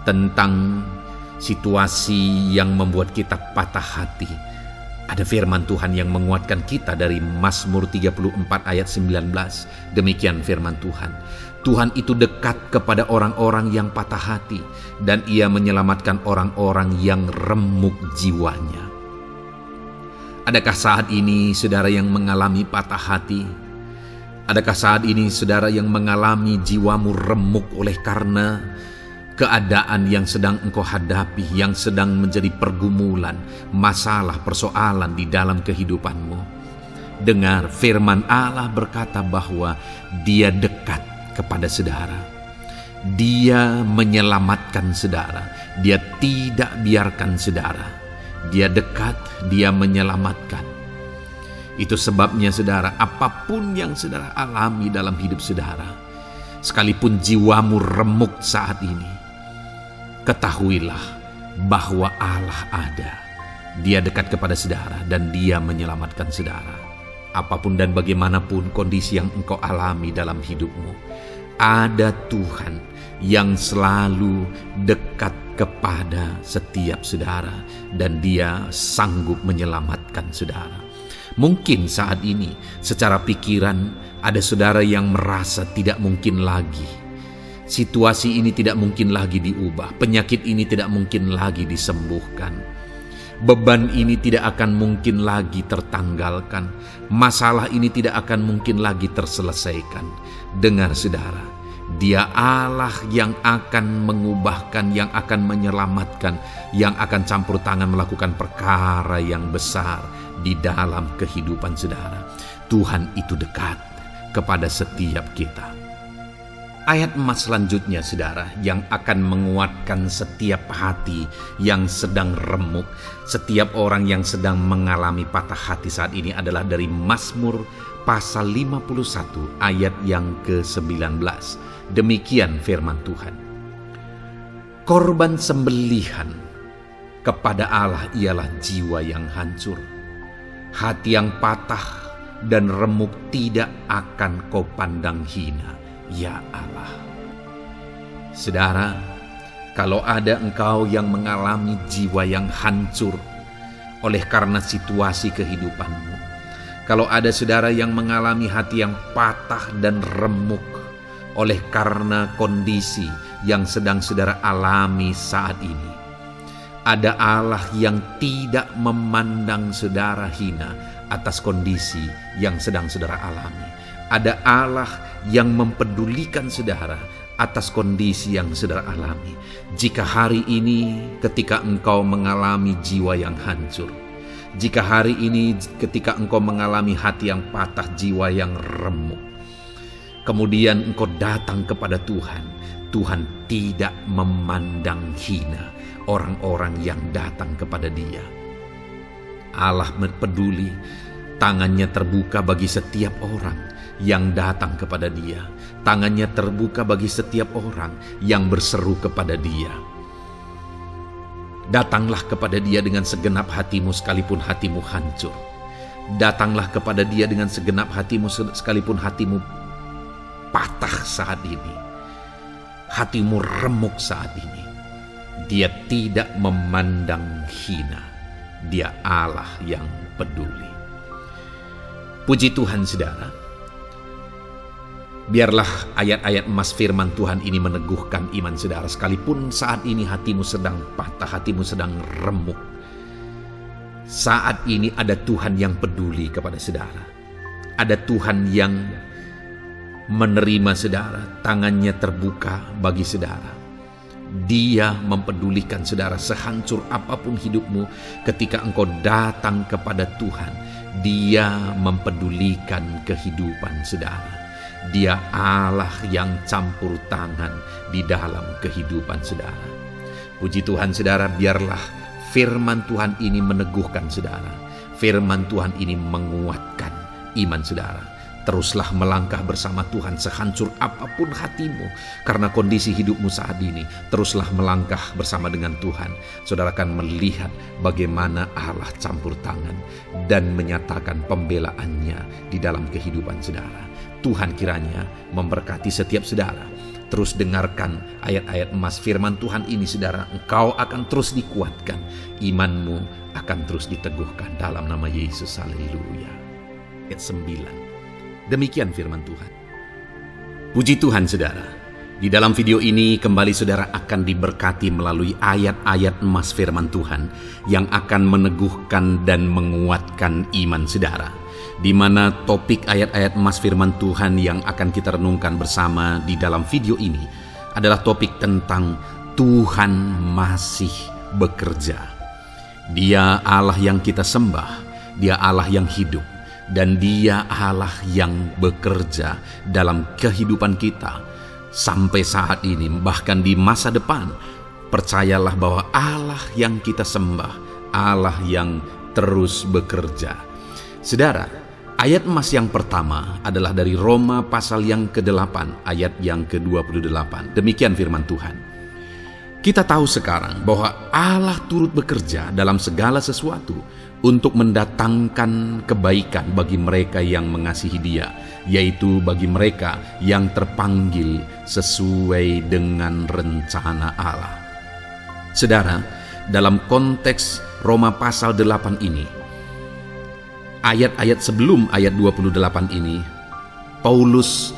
tentang situasi yang membuat kita patah hati. Ada firman Tuhan yang menguatkan kita dari Mazmur 34 ayat 19. Demikian firman Tuhan. Tuhan itu dekat kepada orang-orang yang patah hati, dan Ia menyelamatkan orang-orang yang remuk jiwanya. Adakah saat ini saudara yang mengalami patah hati? Adakah saat ini saudara yang mengalami jiwamu remuk oleh karena keadaan yang sedang engkau hadapi, yang sedang menjadi pergumulan, masalah, persoalan di dalam kehidupanmu? Dengar, firman Allah berkata bahwa Dia dekat kepada saudara. Dia menyelamatkan saudara. Dia tidak biarkan saudara. Dia dekat, Dia menyelamatkan. Itu sebabnya saudara, apapun yang saudara alami dalam hidup saudara, sekalipun jiwamu remuk saat ini, ketahuilah bahwa Allah ada. Dia dekat kepada saudara dan Dia menyelamatkan saudara. Apapun dan bagaimanapun kondisi yang engkau alami dalam hidupmu, ada Tuhan yang selalu dekat kepada setiap saudara, dan Dia sanggup menyelamatkan saudara. Mungkin saat ini secara pikiran ada saudara yang merasa tidak mungkin lagi. Situasi ini tidak mungkin lagi diubah. Penyakit ini tidak mungkin lagi disembuhkan. Beban ini tidak akan mungkin lagi tertanggalkan. Masalah ini tidak akan mungkin lagi terselesaikan. Dengar saudara, Dia Allah yang akan mengubahkan, yang akan menyelamatkan, yang akan campur tangan melakukan perkara yang besar di dalam kehidupan saudara. Tuhan itu dekat kepada setiap kita. Ayat emas selanjutnya saudara, yang akan menguatkan setiap hati yang sedang remuk, setiap orang yang sedang mengalami patah hati saat ini adalah dari Mazmur pasal 51 ayat yang ke-19. Demikian firman Tuhan. Korban sembelihan kepada Allah ialah jiwa yang hancur. Hati yang patah dan remuk tidak akan Kau pandang hina, ya Allah. Saudara, kalau ada engkau yang mengalami jiwa yang hancur oleh karena situasi kehidupanmu, kalau ada saudara yang mengalami hati yang patah dan remuk oleh karena kondisi yang sedang saudara alami saat ini, ada Allah yang tidak memandang saudara hina atas kondisi yang sedang saudara alami. Ada Allah yang mempedulikan saudara atas kondisi yang saudara alami. Jika hari ini ketika engkau mengalami jiwa yang hancur, jika hari ini ketika engkau mengalami hati yang patah, jiwa yang remuk, kemudian engkau datang kepada Tuhan, Tuhan tidak memandang hina orang-orang yang datang kepada Dia. Allah peduli, tangannya terbuka bagi setiap orang yang datang kepada Dia. Tangannya terbuka bagi setiap orang yang berseru kepada Dia. Datanglah kepada Dia dengan segenap hatimu sekalipun hatimu hancur. Datanglah kepada Dia dengan segenap hatimu sekalipun hatimu patah saat ini, hatimu remuk saat ini. Dia tidak memandang hina. Dia Allah yang peduli. Puji Tuhan saudara. Biarlah ayat-ayat emas firman Tuhan ini meneguhkan iman saudara. Sekalipun saat ini hatimu sedang patah, hatimu sedang remuk, saat ini ada Tuhan yang peduli kepada saudara. Ada Tuhan yang menerima saudara, tangannya terbuka bagi saudara. Dia mempedulikan saudara sehancur apapun hidupmu. Ketika engkau datang kepada Tuhan, Dia mempedulikan kehidupan saudara. Dia Allah yang campur tangan di dalam kehidupan saudara. Puji Tuhan saudara, biarlah firman Tuhan ini meneguhkan saudara. Firman Tuhan ini menguatkan iman saudara. Teruslah melangkah bersama Tuhan sehancur apapun hatimu karena kondisi hidupmu saat ini. Teruslah melangkah bersama dengan Tuhan. Saudara akan melihat bagaimana Allah campur tangan dan menyatakan pembelaannya di dalam kehidupan saudara. Tuhan kiranya memberkati setiap saudara. Terus dengarkan ayat-ayat emas firman Tuhan ini saudara. Engkau akan terus dikuatkan. Imanmu akan terus diteguhkan dalam nama Yesus. Haleluya. Ayat 9. Demikian firman Tuhan. Puji Tuhan saudara. Di dalam video ini kembali saudara akan diberkati melalui ayat-ayat emas firman Tuhan yang akan meneguhkan dan menguatkan iman saudara. Di mana topik ayat-ayat emas firman Tuhan yang akan kita renungkan bersama di dalam video ini adalah topik tentang Tuhan masih bekerja. Dia Allah yang kita sembah, Dia Allah yang hidup. Dan Dia Allah yang bekerja dalam kehidupan kita sampai saat ini, bahkan di masa depan. Percayalah bahwa Allah yang kita sembah, Allah yang terus bekerja. Saudara, ayat emas yang pertama adalah dari Roma pasal yang ke-8 ayat yang ke-28. Demikian firman Tuhan. Kita tahu sekarang bahwa Allah turut bekerja dalam segala sesuatu untuk mendatangkan kebaikan bagi mereka yang mengasihi Dia, yaitu bagi mereka yang terpanggil sesuai dengan rencana Allah. Saudara, dalam konteks Roma pasal 8 ini, ayat-ayat sebelum ayat 28 ini, Paulus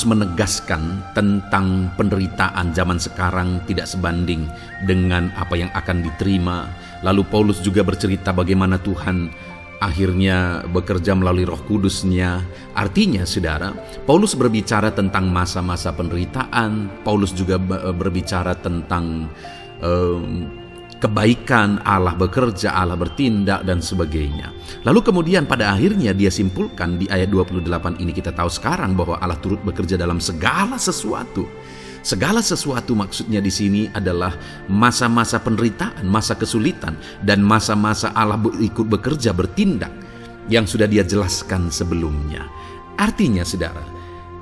menegaskan tentang penderitaan zaman sekarang tidak sebanding dengan apa yang akan diterima. Lalu Paulus juga bercerita bagaimana Tuhan akhirnya bekerja melalui Roh Kudus-Nya. Artinya saudara, Paulus berbicara tentang masa-masa penderitaan. Paulus juga berbicara tentang kebaikan, Allah bekerja, Allah bertindak dan sebagainya. Lalu kemudian pada akhirnya dia simpulkan di ayat 28 ini, kita tahu sekarang bahwa Allah turut bekerja dalam segala sesuatu. Segala sesuatu maksudnya di sini adalah masa-masa penderitaan, masa kesulitan, dan masa-masa Allah ikut bekerja, bertindak yang sudah Dia jelaskan sebelumnya. Artinya saudara,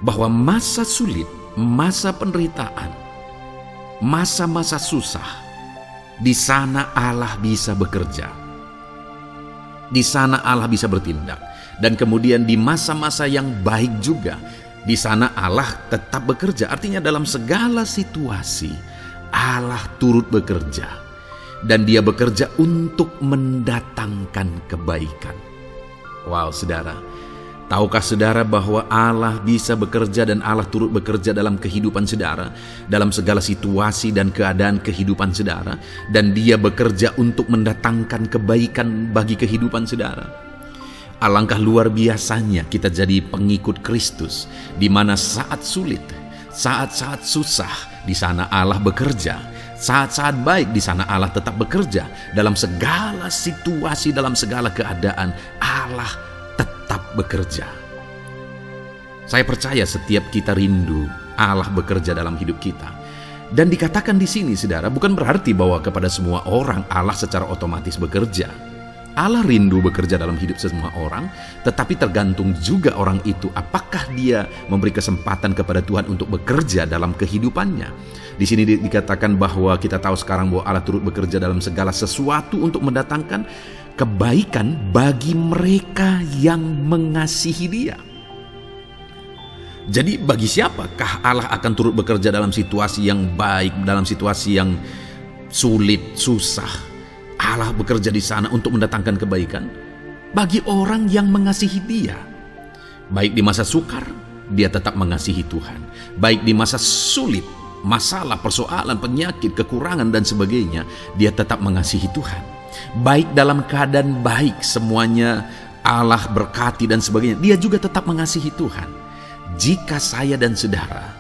bahwa masa sulit, masa penderitaan, masa-masa susah, di sana Allah bisa bekerja. Di sana Allah bisa bertindak. Dan kemudian di masa-masa yang baik juga, di sana Allah tetap bekerja. Artinya dalam segala situasi Allah turut bekerja. Dan Dia bekerja untuk mendatangkan kebaikan. Wow saudara, tahukah saudara bahwa Allah bisa bekerja dan Allah turut bekerja dalam kehidupan saudara, dalam segala situasi dan keadaan kehidupan saudara, dan Dia bekerja untuk mendatangkan kebaikan bagi kehidupan saudara. Alangkah luar biasanya kita jadi pengikut Kristus, di mana saat sulit, saat-saat susah, di sana Allah bekerja. Saat-saat baik, di sana Allah tetap bekerja. Dalam segala situasi, dalam segala keadaan, Allah tetap bekerja. Saya percaya setiap kita rindu Allah bekerja dalam hidup kita. Dan dikatakan di sini, saudara, bukan berarti bahwa kepada semua orang Allah secara otomatis bekerja. Allah rindu bekerja dalam hidup semua orang, tetapi tergantung juga orang itu apakah dia memberi kesempatan kepada Tuhan untuk bekerja dalam kehidupannya. Di sini dikatakan bahwa kita tahu sekarang bahwa Allah turut bekerja dalam segala sesuatu untuk mendatangkan kebaikan bagi mereka yang mengasihi Dia. Jadi bagi siapakah Allah akan turut bekerja dalam situasi yang baik, dalam situasi yang sulit, susah? Allah bekerja di sana untuk mendatangkan kebaikan bagi orang yang mengasihi Dia. Baik di masa sukar, dia tetap mengasihi Tuhan. Baik di masa sulit, masalah, persoalan, penyakit, kekurangan dan sebagainya, dia tetap mengasihi Tuhan. Baik dalam keadaan baik, semuanya Allah berkati dan sebagainya, dia juga tetap mengasihi Tuhan. Jika saya dan saudara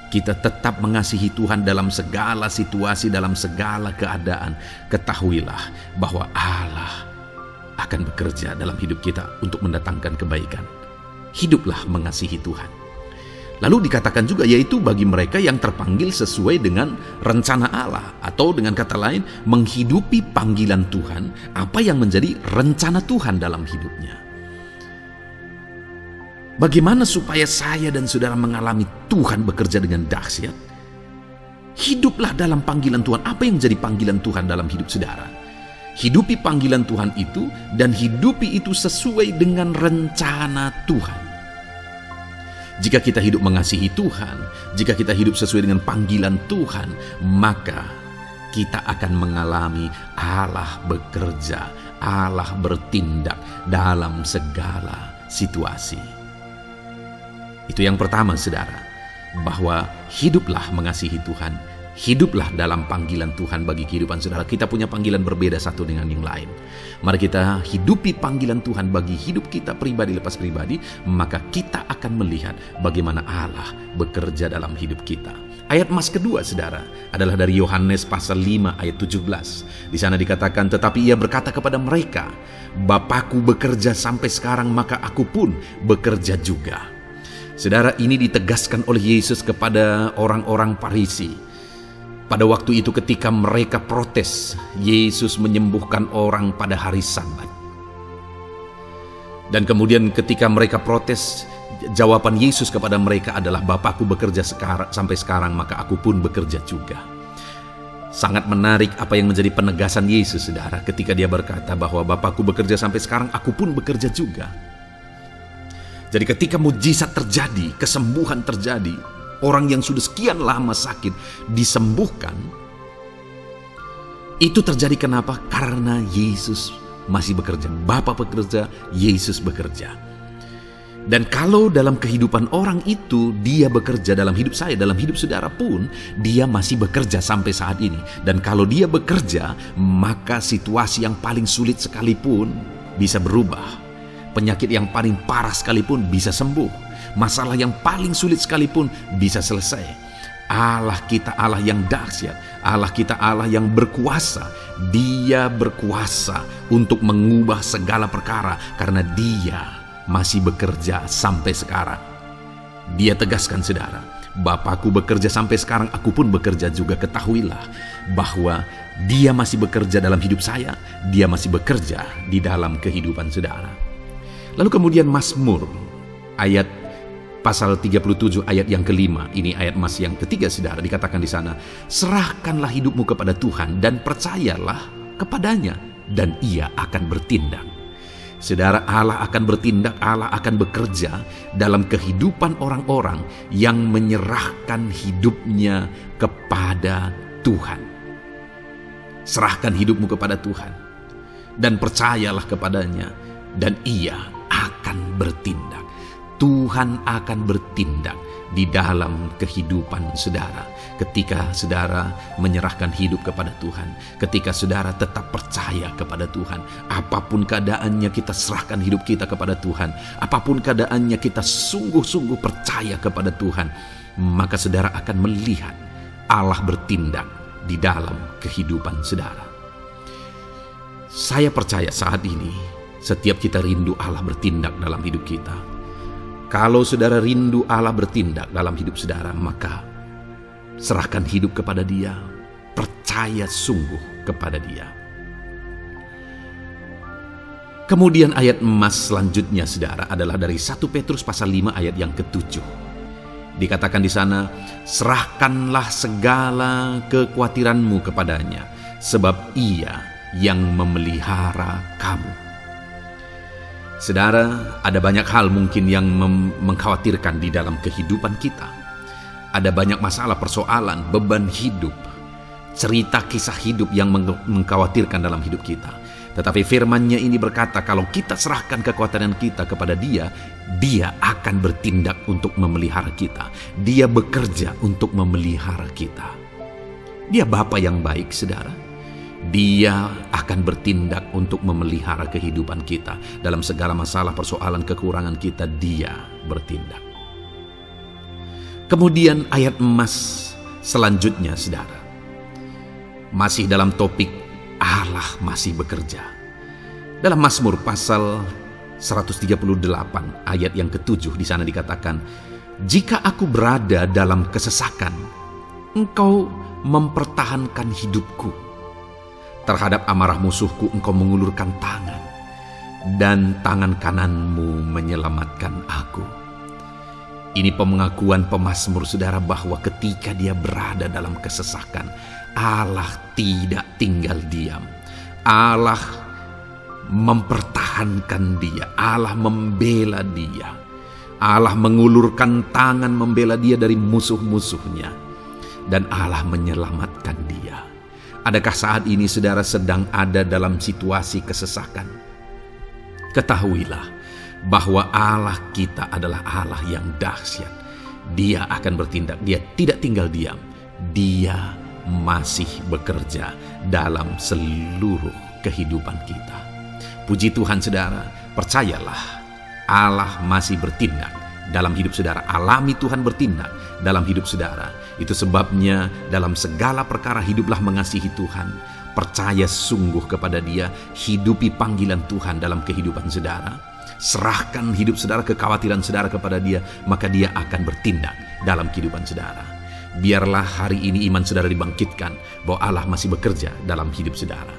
kita tetap mengasihi Tuhan dalam segala situasi, dalam segala keadaan, ketahuilah bahwa Allah akan bekerja dalam hidup kita untuk mendatangkan kebaikan. Hiduplah mengasihi Tuhan. Lalu dikatakan juga, yaitu bagi mereka yang terpanggil sesuai dengan rencana Allah, atau dengan kata lain, menghidupi panggilan Tuhan, apa yang menjadi rencana Tuhan dalam hidupnya. Bagaimana supaya saya dan saudara mengalami Tuhan bekerja dengan dahsyat? Hiduplah dalam panggilan Tuhan. Apa yang menjadi panggilan Tuhan dalam hidup saudara? Hidupi panggilan Tuhan itu, dan hidupi itu sesuai dengan rencana Tuhan. Jika kita hidup mengasihi Tuhan, jika kita hidup sesuai dengan panggilan Tuhan, maka kita akan mengalami Allah bekerja, Allah bertindak dalam segala situasi. Itu yang pertama, saudara, bahwa hiduplah mengasihi Tuhan, hiduplah dalam panggilan Tuhan bagi kehidupan saudara. Kita punya panggilan berbeda satu dengan yang lain. Mari kita hidupi panggilan Tuhan bagi hidup kita pribadi lepas pribadi, maka kita akan melihat bagaimana Allah bekerja dalam hidup kita. Ayat emas kedua, saudara, adalah dari Yohanes pasal 5 ayat 17. Di sana dikatakan, tetapi ia berkata kepada mereka, Bapakku bekerja sampai sekarang, maka aku pun bekerja juga. Saudara, ini ditegaskan oleh Yesus kepada orang-orang Farisi. Pada waktu itu ketika mereka protes, Yesus menyembuhkan orang pada hari Sabat. Dan kemudian ketika mereka protes, jawaban Yesus kepada mereka adalah, Bapakku bekerja sampai sekarang, maka aku pun bekerja juga. Sangat menarik apa yang menjadi penegasan Yesus, saudara, ketika dia berkata bahwa Bapakku bekerja sampai sekarang, aku pun bekerja juga. Jadi ketika mujizat terjadi, kesembuhan terjadi, orang yang sudah sekian lama sakit disembuhkan, itu terjadi kenapa? Karena Yesus masih bekerja. Bapa bekerja, Yesus bekerja. Dan kalau dalam kehidupan orang itu dia bekerja, dalam hidup saya, dalam hidup saudara pun, dia masih bekerja sampai saat ini. Dan kalau dia bekerja, maka situasi yang paling sulit sekalipun bisa berubah. Penyakit yang paling parah sekalipun bisa sembuh. Masalah yang paling sulit sekalipun bisa selesai. Allah kita Allah yang dahsyat. Allah kita Allah yang berkuasa. Dia berkuasa untuk mengubah segala perkara karena Dia masih bekerja sampai sekarang. Dia tegaskan, saudara, Bapakku bekerja sampai sekarang, aku pun bekerja juga. Ketahuilah bahwa Dia masih bekerja dalam hidup saya, Dia masih bekerja di dalam kehidupan saudara. Lalu kemudian Mazmur ayat pasal 37 ayat yang kelima, ini ayat emas yang ketiga, saudara, dikatakan di sana, serahkanlah hidupmu kepada Tuhan dan percayalah kepadanya dan Ia akan bertindak. Saudara, Allah akan bertindak, Allah akan bekerja dalam kehidupan orang-orang yang menyerahkan hidupnya kepada Tuhan. Serahkan hidupmu kepada Tuhan dan percayalah kepadanya dan Ia akan bertindak. Tuhan akan bertindak di dalam kehidupan saudara. Ketika saudara menyerahkan hidup kepada Tuhan, ketika saudara tetap percaya kepada Tuhan, apapun keadaannya kita serahkan hidup kita kepada Tuhan, apapun keadaannya kita sungguh-sungguh percaya kepada Tuhan, maka saudara akan melihat Allah bertindak di dalam kehidupan saudara. Saya percaya saat ini setiap kita rindu Allah bertindak dalam hidup kita. Kalau saudara rindu Allah bertindak dalam hidup saudara, maka serahkan hidup kepada Dia, percaya sungguh kepada Dia. Kemudian ayat emas selanjutnya, saudara, adalah dari 1 Petrus pasal 5 ayat yang ke-7. Dikatakan di sana, serahkanlah segala kekhawatiranmu kepadanya, sebab Ia yang memelihara kamu. Saudara, ada banyak hal mungkin yang mengkhawatirkan di dalam kehidupan kita. Ada banyak masalah, persoalan, beban hidup, cerita kisah hidup yang mengkhawatirkan dalam hidup kita. Tetapi firman-Nya ini berkata, kalau kita serahkan kekhawatiran kita kepada Dia, Dia akan bertindak untuk memelihara kita. Dia bekerja untuk memelihara kita. Dia Bapa yang baik, saudara. Dia akan bertindak untuk memelihara kehidupan kita. Dalam segala masalah, persoalan, kekurangan kita, Dia bertindak. Kemudian ayat emas selanjutnya, saudara, masih dalam topik Allah masih bekerja. Dalam Mazmur pasal 138 ayat yang ke-7, di sana dikatakan, jika aku berada dalam kesesakan, Engkau mempertahankan hidupku. Terhadap amarah musuhku Engkau mengulurkan tangan, dan tangan kananmu menyelamatkan aku. Ini pengakuan pemazmur saudara bahwa ketika dia berada dalam kesesakan, Allah tidak tinggal diam. Allah mempertahankan dia, Allah membela dia. Allah mengulurkan tangan membela dia dari musuh-musuhnya, dan Allah menyelamatkan dia. Adakah saat ini saudara sedang ada dalam situasi kesesakan? Ketahuilah bahwa Allah kita adalah Allah yang dahsyat. Dia akan bertindak, dia tidak tinggal diam. Dia masih bekerja dalam seluruh kehidupan kita. Puji Tuhan saudara, percayalah Allah masih bertindak dalam hidup saudara. Alami Tuhan bertindak dalam hidup saudara. Itu sebabnya dalam segala perkara hiduplah mengasihi Tuhan. Percaya sungguh kepada Dia, hidupi panggilan Tuhan dalam kehidupan saudara. Serahkan hidup saudara, kekhawatiran saudara kepada Dia, maka Dia akan bertindak dalam kehidupan saudara. Biarlah hari ini iman saudara dibangkitkan bahwa Allah masih bekerja dalam hidup saudara.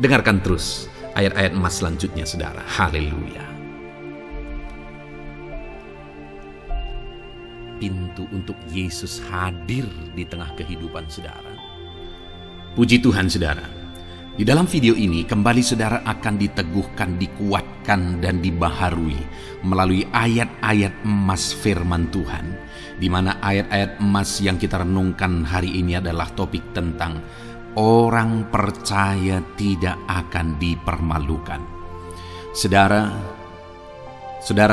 Dengarkan terus ayat-ayat emas selanjutnya saudara. Haleluya. Pintu untuk Yesus hadir di tengah kehidupan saudara. Puji Tuhan saudara. Di dalam video ini kembali saudara akan diteguhkan, dikuatkan dan dibaharui melalui ayat-ayat emas firman Tuhan, di mana ayat-ayat emas yang kita renungkan hari ini adalah topik tentang orang percaya tidak akan dipermalukan. Saudara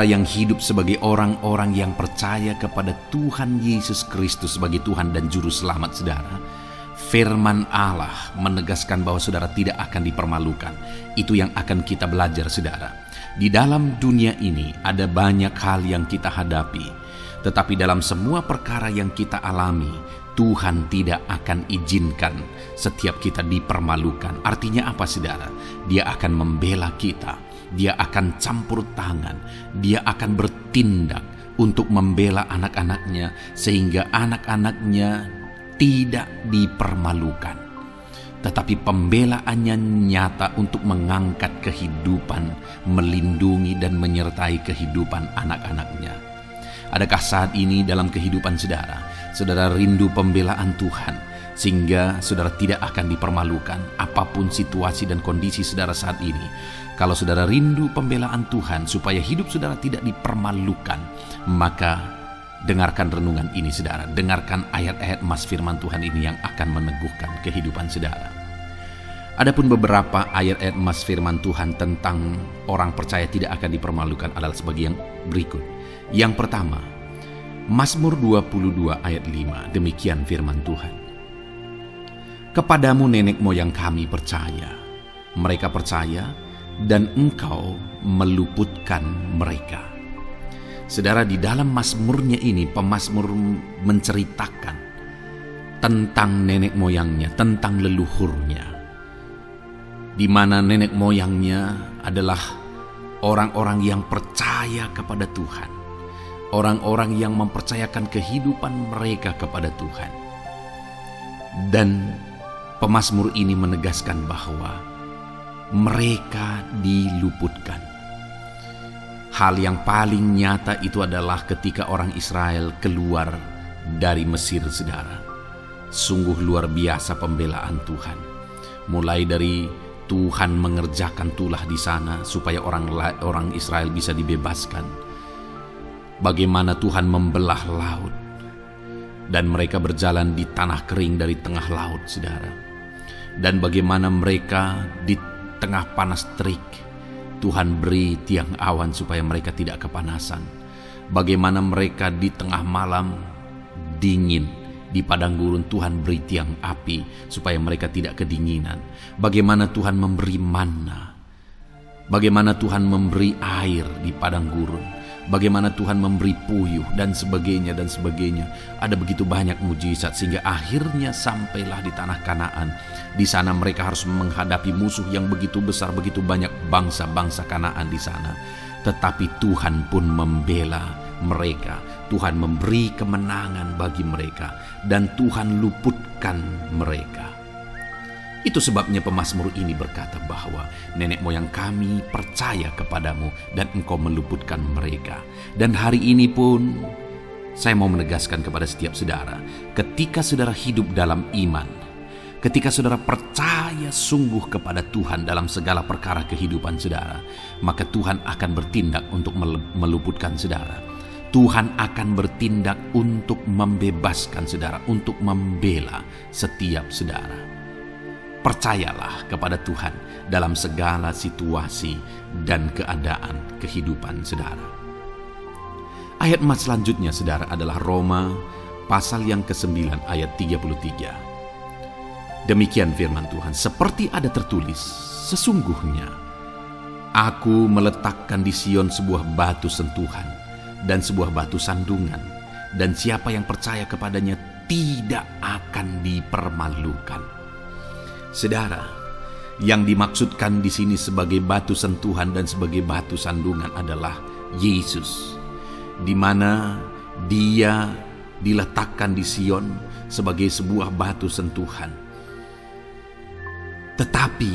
yang hidup sebagai orang-orang yang percaya kepada Tuhan Yesus Kristus sebagai Tuhan dan Juru Selamat saudara, firman Allah menegaskan bahwa saudara tidak akan dipermalukan. Itu yang akan kita belajar saudara. Di dalam dunia ini ada banyak hal yang kita hadapi, tetapi dalam semua perkara yang kita alami, Tuhan tidak akan izinkan setiap kita dipermalukan. Artinya apa saudara? Dia akan membela kita, Dia akan campur tangan, Dia akan bertindak untuk membela anak-anaknya sehingga anak-anaknya tidak dipermalukan, tetapi pembelaannya nyata untuk mengangkat kehidupan, melindungi dan menyertai kehidupan anak-anaknya. Adakah saat ini dalam kehidupan saudara, saudara rindu pembelaan Tuhan sehingga saudara tidak akan dipermalukan apapun situasi dan kondisi saudara saat ini? Kalau saudara rindu pembelaan Tuhan supaya hidup saudara tidak dipermalukan, maka dengarkan renungan ini saudara, dengarkan ayat-ayat emas firman Tuhan ini yang akan meneguhkan kehidupan saudara. Adapun beberapa ayat-ayat emas firman Tuhan tentang orang percaya tidak akan dipermalukan adalah sebagai yang berikut. Yang pertama, Mazmur 22 ayat 5, demikian firman Tuhan. Kepadamu nenek moyang kami percaya, mereka percaya dan Engkau meluputkan mereka. Saudara, di dalam mazmurnya ini pemazmur menceritakan tentang nenek moyangnya, tentang leluhurnya, di mana nenek moyangnya adalah orang-orang yang percaya kepada Tuhan, orang-orang yang mempercayakan kehidupan mereka kepada Tuhan. Dan pemazmur ini menegaskan bahwa mereka diluputkan. Hal yang paling nyata itu adalah ketika orang Israel keluar dari Mesir saudara. Sungguh luar biasa pembelaan Tuhan. Mulai dari Tuhan mengerjakan tulah di sana supaya orang Israel bisa dibebaskan. Bagaimana Tuhan membelah laut dan mereka berjalan di tanah kering dari tengah laut saudara. Dan bagaimana mereka di tengah panas terik Tuhan beri tiang awan supaya mereka tidak kepanasan. Bagaimana mereka di tengah malam dingin di padang gurun, Tuhan beri tiang api supaya mereka tidak kedinginan. Bagaimana Tuhan memberi manna, bagaimana Tuhan memberi air di padang gurun, bagaimana Tuhan memberi puyuh dan sebagainya dan sebagainya. Ada begitu banyak mujizat sehingga akhirnya sampailah di tanah Kanaan. Di sana mereka harus menghadapi musuh yang begitu besar, begitu banyak bangsa-bangsa Kanaan di sana. Tetapi Tuhan pun membela mereka. Tuhan memberi kemenangan bagi mereka dan Tuhan luputkan mereka. Itu sebabnya pemazmur ini berkata bahwa nenek moyang kami percaya kepadamu dan Engkau meluputkan mereka. Dan hari ini pun Saya mau menegaskan kepada setiap saudara, ketika saudara hidup dalam iman, ketika saudara percaya sungguh kepada Tuhan dalam segala perkara kehidupan saudara, maka Tuhan akan bertindak untuk meluputkan saudara. Tuhan akan bertindak untuk membebaskan saudara, untuk membela setiap saudara. Percayalah kepada Tuhan dalam segala situasi dan keadaan kehidupan saudara. Ayat emas selanjutnya saudara adalah Roma pasal yang ke-9 ayat 33. Demikian firman Tuhan, seperti ada tertulis, sesungguhnya aku meletakkan di Sion sebuah batu sentuhan dan sebuah batu sandungan, dan siapa yang percaya kepadanya tidak akan dipermalukan. Saudara, yang dimaksudkan di sini sebagai batu sentuhan dan sebagai batu sandungan adalah Yesus, di mana Dia diletakkan di Sion sebagai sebuah batu sentuhan. Tetapi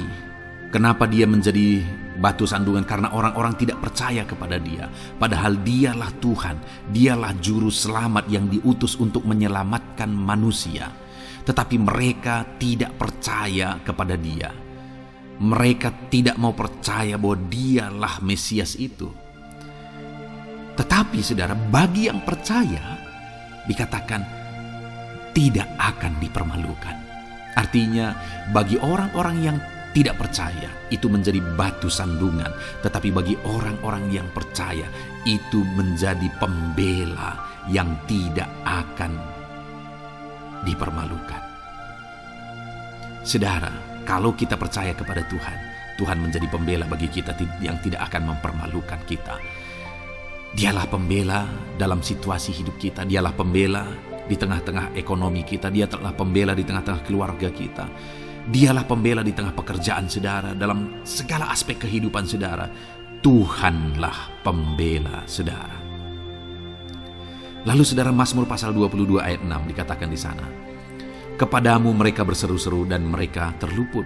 kenapa Dia menjadi batu sandungan? Karena orang-orang tidak percaya kepada Dia. Padahal Dialah Tuhan, Dialah juru selamat yang diutus untuk menyelamatkan manusia. Tetapi mereka tidak percaya kepada Dia. Mereka tidak mau percaya bahwa Dialah Mesias itu. Tetapi saudara, bagi yang percaya dikatakan tidak akan dipermalukan. Artinya bagi orang-orang yang tidak percaya itu menjadi batu sandungan, tetapi bagi orang-orang yang percaya itu menjadi pembela yang tidak akan dipermalukan. Saudara, kalau kita percaya kepada Tuhan, Tuhan menjadi pembela bagi kita yang tidak akan mempermalukan kita. Dialah pembela dalam situasi hidup kita. Dialah pembela di tengah-tengah ekonomi kita. Dia telah pembela di tengah-tengah keluarga kita. Dialah pembela di tengah pekerjaan saudara. Dalam segala aspek kehidupan saudara, Tuhanlah pembela saudara. Lalu saudara, Mazmur pasal 22 ayat 6 dikatakan di sana, kepadamu mereka berseru-seru dan mereka terluput,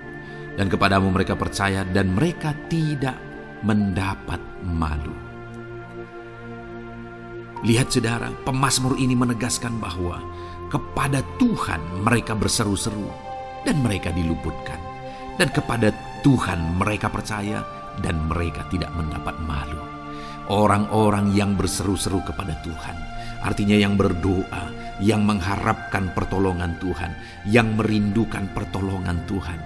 dan kepadamu mereka percaya dan mereka tidak mendapat malu. Lihat saudara, pemazmur ini menegaskan bahwa kepada Tuhan mereka berseru-seru dan mereka diluputkan. Dan kepada Tuhan mereka percaya dan mereka tidak mendapat malu. Orang-orang yang berseru-seru kepada Tuhan, artinya yang berdoa, yang mengharapkan pertolongan Tuhan, yang merindukan pertolongan Tuhan,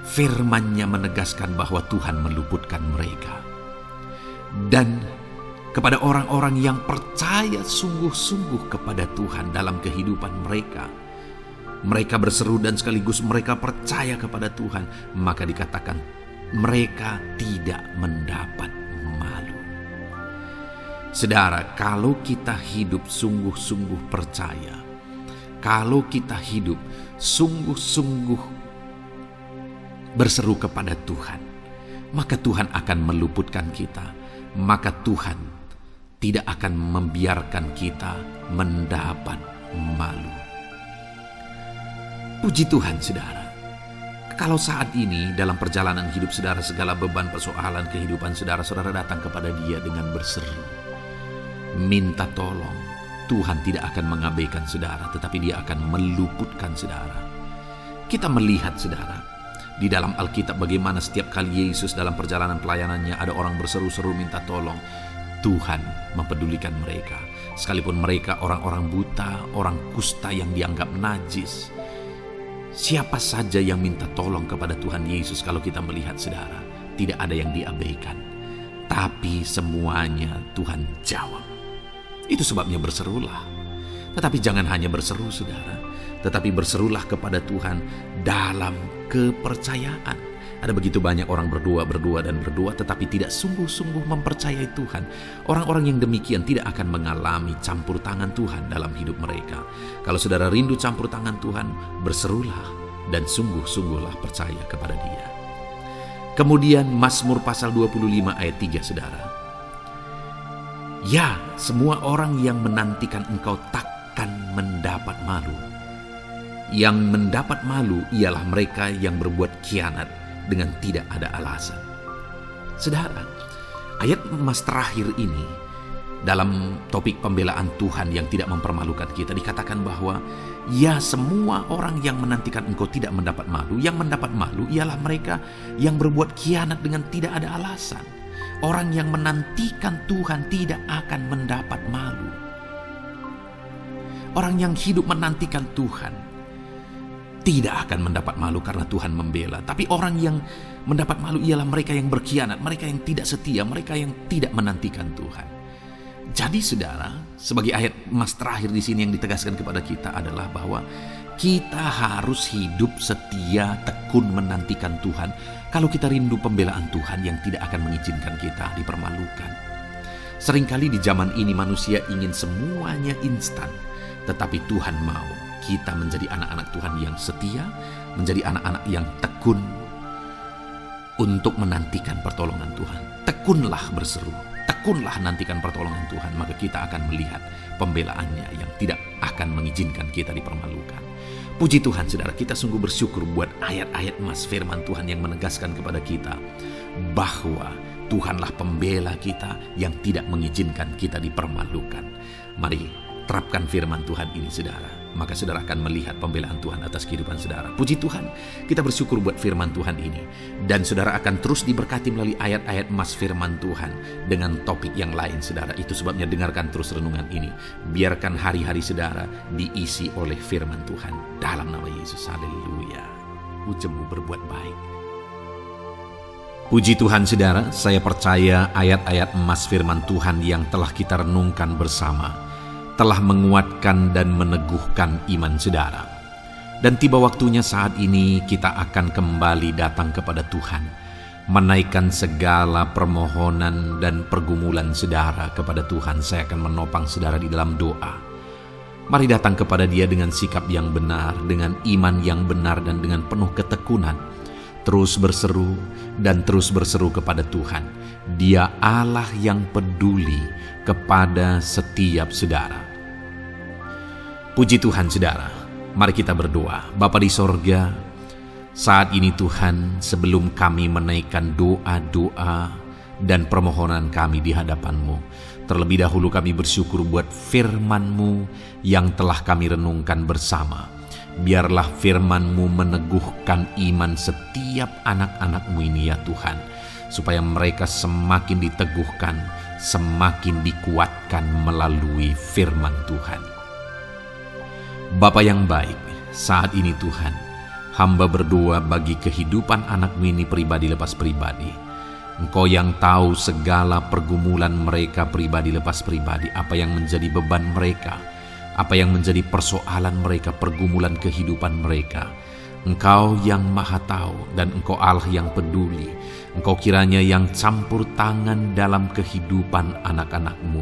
firman-Nya menegaskan bahwa Tuhan meluputkan mereka. Dan kepada orang-orang yang percaya sungguh-sungguh kepada Tuhan dalam kehidupan mereka, mereka berseru dan sekaligus mereka percaya kepada Tuhan, maka dikatakan mereka tidak mendapat malu. Saudara, kalau kita hidup sungguh-sungguh percaya, kalau kita hidup sungguh-sungguh berseru kepada Tuhan, maka Tuhan akan meluputkan kita, maka Tuhan tidak akan membiarkan kita mendapat malu. Puji Tuhan saudara, kalau saat ini dalam perjalanan hidup saudara segala beban persoalan kehidupan saudara datang kepada Dia dengan berseru, minta tolong, Tuhan tidak akan mengabaikan saudara, tetapi Dia akan meluputkan saudara. Kita melihat saudara, di dalam Alkitab bagaimana setiap kali Yesus dalam perjalanan pelayanannya ada orang berseru-seru minta tolong, Tuhan mempedulikan mereka. Sekalipun mereka orang-orang buta, orang kusta yang dianggap najis. Siapa saja yang minta tolong kepada Tuhan Yesus, kalau kita melihat saudara, tidak ada yang diabaikan. Tapi semuanya Tuhan jawab. Itu sebabnya berserulah. Tetapi jangan hanya berseru saudara, tetapi berserulah kepada Tuhan dalam kepercayaan. Ada begitu banyak orang berdoa, tetapi tidak sungguh-sungguh mempercayai Tuhan. Orang-orang yang demikian tidak akan mengalami campur tangan Tuhan dalam hidup mereka. Kalau saudara rindu campur tangan Tuhan, berserulah dan sungguh-sungguhlah percaya kepada Dia. Kemudian Mazmur pasal 25 ayat 3 saudara. Ya, semua orang yang menantikan Engkau takkan mendapat malu. Yang mendapat malu ialah mereka yang berbuat khianat dengan tidak ada alasan. Saudara, ayat emas terakhir ini Dalam topik pembelaan Tuhan yang tidak mempermalukan kita, dikatakan bahwa ya, semua orang yang menantikan engkau tidak mendapat malu. Yang mendapat malu ialah mereka yang berbuat khianat dengan tidak ada alasan. Orang yang menantikan Tuhan tidak akan mendapat malu. Orang yang hidup menantikan Tuhan tidak akan mendapat malu karena Tuhan membela. Tapi orang yang mendapat malu ialah mereka yang berkhianat, mereka yang tidak setia, mereka yang tidak menantikan Tuhan. Jadi saudara, sebagai ayat emas terakhir di sini yang ditegaskan kepada kita adalah bahwa kita harus hidup setia, tekun menantikan Tuhan. Kalau kita rindu pembelaan Tuhan yang tidak akan mengizinkan kita dipermalukan. Seringkali di zaman ini manusia ingin semuanya instan, tetapi Tuhan mau kita menjadi anak-anak Tuhan yang setia, menjadi anak-anak yang tekun untuk menantikan pertolongan Tuhan. Tekunlah berseru, tekunlah nantikan pertolongan Tuhan, maka kita akan melihat pembelaannya yang tidak akan mengizinkan kita dipermalukan. Puji Tuhan saudara, kita sungguh bersyukur buat ayat-ayat emas firman Tuhan yang menegaskan kepada kita bahwa Tuhanlah pembela kita yang tidak mengizinkan kita dipermalukan. Mari terapkan firman Tuhan ini saudara, maka saudara akan melihat pembelaan Tuhan atas kehidupan saudara. Puji Tuhan, kita bersyukur buat firman Tuhan ini. Dan saudara akan terus diberkati melalui ayat-ayat emas firman Tuhan dengan topik yang lain saudara. Itu sebabnya dengarkan terus renungan ini. Biarkan hari-hari saudara diisi oleh firman Tuhan. Dalam nama Yesus, haleluya. Ujungmu berbuat baik. Puji Tuhan saudara, saya percaya ayat-ayat emas firman Tuhan yang telah kita renungkan bersama telah menguatkan dan meneguhkan iman saudara. Dan tiba waktunya saat ini kita akan kembali datang kepada Tuhan, menaikkan segala permohonan dan pergumulan saudara kepada Tuhan. Saya akan menopang saudara di dalam doa. Mari datang kepada Dia dengan sikap yang benar, dengan iman yang benar, dan dengan penuh ketekunan. Terus berseru dan terus berseru kepada Tuhan. Dia Allah yang peduli kepada setiap saudara. Puji Tuhan saudara, mari kita berdoa. Bapa di sorga, saat ini Tuhan, sebelum kami menaikkan doa-doa dan permohonan kami di hadapan-Mu, terlebih dahulu kami bersyukur buat firman-Mu yang telah kami renungkan bersama. Biarlah firman-Mu meneguhkan iman setiap anak-anak-Mu ini ya Tuhan, supaya mereka semakin diteguhkan, semakin dikuatkan melalui firman Tuhan. Bapa yang baik, saat ini Tuhan, hamba berdoa bagi kehidupan anak-Mu ini pribadi lepas pribadi. Engkau yang tahu segala pergumulan mereka pribadi lepas pribadi, apa yang menjadi beban mereka, apa yang menjadi persoalan mereka, pergumulan kehidupan mereka. Engkau yang maha tahu dan Engkau Allah yang peduli. Engkau kiranya yang campur tangan dalam kehidupan anak-anak-Mu.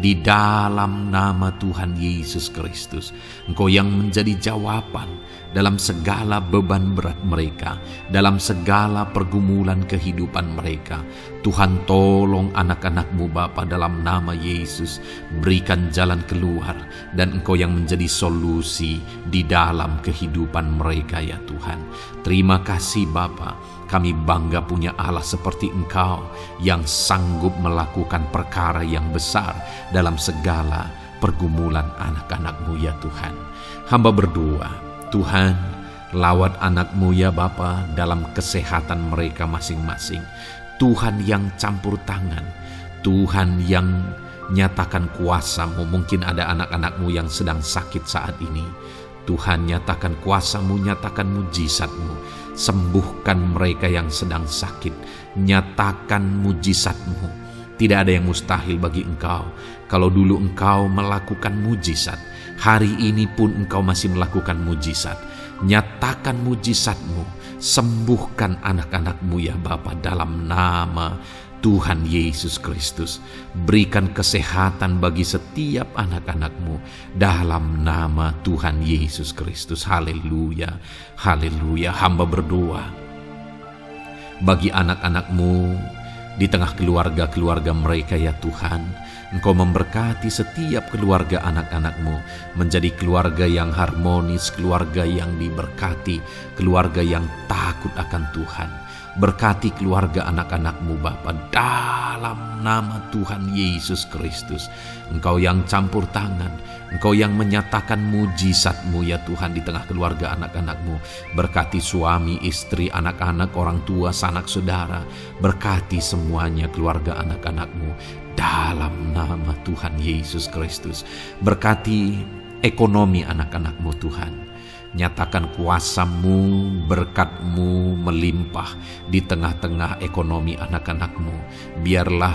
Di dalam nama Tuhan Yesus Kristus, Engkau yang menjadi jawaban dalam segala beban berat mereka, dalam segala pergumulan kehidupan mereka. Tuhan tolong anak-anak-Mu Bapa dalam nama Yesus. Berikan jalan keluar dan Engkau yang menjadi solusi di dalam kehidupan mereka ya Tuhan. Terima kasih Bapa. Kami bangga punya Allah seperti Engkau yang sanggup melakukan perkara yang besar dalam segala pergumulan anak-anak-Mu ya Tuhan. Hamba berdoa, Tuhan, lawat anak-Mu ya Bapa dalam kesehatan mereka masing-masing. Tuhan yang campur tangan, Tuhan yang nyatakan kuasa-Mu. Mungkin ada anak-anak-Mu yang sedang sakit saat ini. Tuhan, nyatakan kuasa-Mu, nyatakan mujizat-Mu. Sembuhkan mereka yang sedang sakit. Nyatakan mujizat-Mu. Tidak ada yang mustahil bagi Engkau. Kalau dulu Engkau melakukan mujizat, hari ini pun Engkau masih melakukan mujizat. Nyatakan mujizat-Mu. Sembuhkan anak-anak-Mu ya Bapa dalam nama Tuhan Yesus Kristus. Berikan kesehatan bagi setiap anak-anak-Mu dalam nama Tuhan Yesus Kristus. Haleluya, haleluya. Hamba berdoa bagi anak-anak-Mu di tengah keluarga-keluarga mereka ya Tuhan. Engkau memberkati setiap keluarga anak-anak-Mu menjadi keluarga yang harmonis, keluarga yang diberkati, keluarga yang takut akan Tuhan. Berkati keluarga anak-anak-Mu Bapa, dalam nama Tuhan Yesus Kristus. Engkau yang campur tangan, Engkau yang menyatakan mujizat-Mu ya Tuhan di tengah keluarga anak-anak-Mu. Berkati suami, istri, anak-anak, orang tua, sanak saudara. Berkati semuanya keluarga anak-anak-Mu dalam nama Tuhan Yesus Kristus. Berkati ekonomi anak-anak-Mu Tuhan. Nyatakan kuasa-Mu, berkat-Mu melimpah di tengah-tengah ekonomi anak-anak-Mu. Biarlah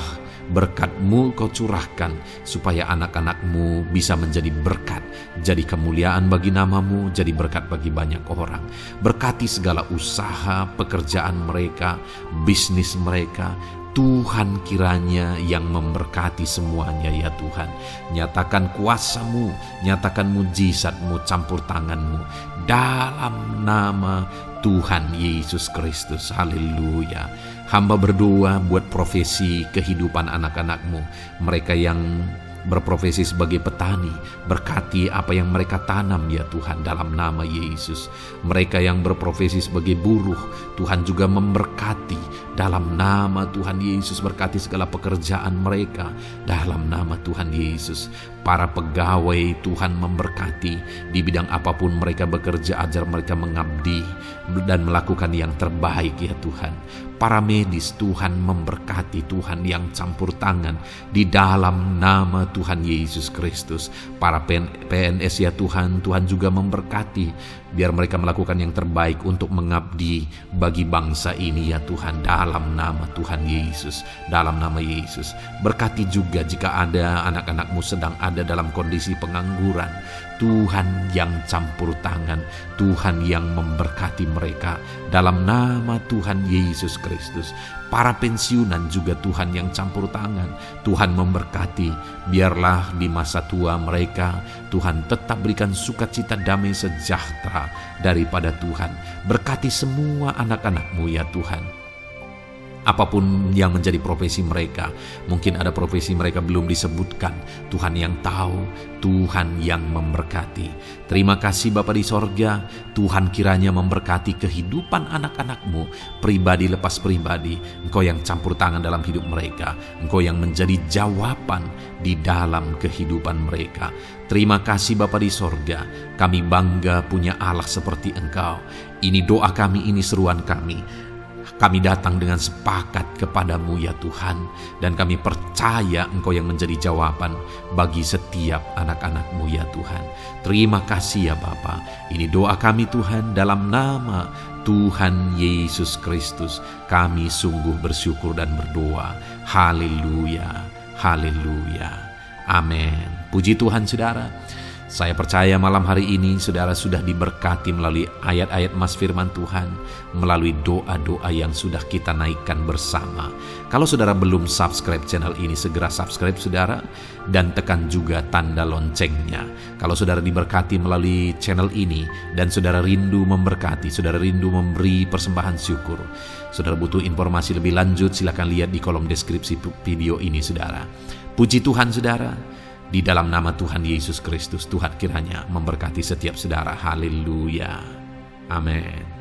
berkat-Mu Kau curahkan supaya anak-anak-Mu bisa menjadi berkat, jadi kemuliaan bagi nama-Mu, jadi berkat bagi banyak orang. Berkati segala usaha, pekerjaan mereka, bisnis mereka. Tuhan kiranya yang memberkati semuanya ya Tuhan. Nyatakan kuasa-Mu, nyatakan mujizat-Mu, campur tangan-Mu dalam nama Tuhan Yesus Kristus. Haleluya. Hamba berdoa buat profesi kehidupan anak-anak-Mu, mereka yang berprofesi sebagai petani. Berkati apa yang mereka tanam ya Tuhan dalam nama Yesus. Mereka yang berprofesi sebagai buruh, Tuhan juga memberkati dalam nama Tuhan Yesus. Berkati segala pekerjaan mereka dalam nama Tuhan Yesus. Para pegawai Tuhan memberkati di bidang apapun mereka bekerja, ajar mereka mengabdi dan melakukan yang terbaik ya Tuhan. Para medis Tuhan memberkati, Tuhan yang campur tangan di dalam nama Tuhan Yesus Kristus. Para PNS ya Tuhan, Tuhan juga memberkati biar mereka melakukan yang terbaik untuk mengabdi bagi bangsa ini ya Tuhan dalam nama Tuhan Yesus. Dalam nama Yesus. Berkati juga jika ada anak-anak-Mu sedang ada dalam kondisi pengangguran, Tuhan yang campur tangan, Tuhan yang memberkati mereka dalam nama Tuhan Yesus Kristus. Para pensiunan juga Tuhan yang campur tangan, Tuhan memberkati. Biarlah di masa tua mereka Tuhan tetap berikan sukacita, damai sejahtera daripada Tuhan. Berkati semua anak-anak-Mu ya Tuhan. Apapun yang menjadi profesi mereka, mungkin ada profesi mereka belum disebutkan, Tuhan yang tahu, Tuhan yang memberkati. Terima kasih Bapa di sorga, Tuhan kiranya memberkati kehidupan anak-anak-Mu, pribadi lepas pribadi. Engkau yang campur tangan dalam hidup mereka, Engkau yang menjadi jawaban di dalam kehidupan mereka. Terima kasih Bapa di sorga, kami bangga punya Allah seperti Engkau. Ini doa kami, ini seruan kami. Kami datang dengan sepakat kepadamu ya Tuhan, dan kami percaya Engkau yang menjadi jawaban bagi setiap anak-anak-Mu ya Tuhan. Terima kasih ya Bapa. Ini doa kami Tuhan dalam nama Tuhan Yesus Kristus. Kami sungguh bersyukur dan berdoa. Haleluya, haleluya, amin. Puji Tuhan saudara. Saya percaya malam hari ini saudara sudah diberkati melalui ayat-ayat Mas Firman Tuhan, melalui doa-doa yang sudah kita naikkan bersama. Kalau saudara belum subscribe channel ini, segera subscribe saudara, dan tekan juga tanda loncengnya. Kalau saudara diberkati melalui channel ini, dan saudara rindu memberkati, saudara rindu memberi persembahan syukur, saudara butuh informasi lebih lanjut, silakan lihat di kolom deskripsi video ini saudara. Puji Tuhan saudara. Di dalam nama Tuhan Yesus Kristus, Tuhan kiranya memberkati setiap saudara. Haleluya. Amin.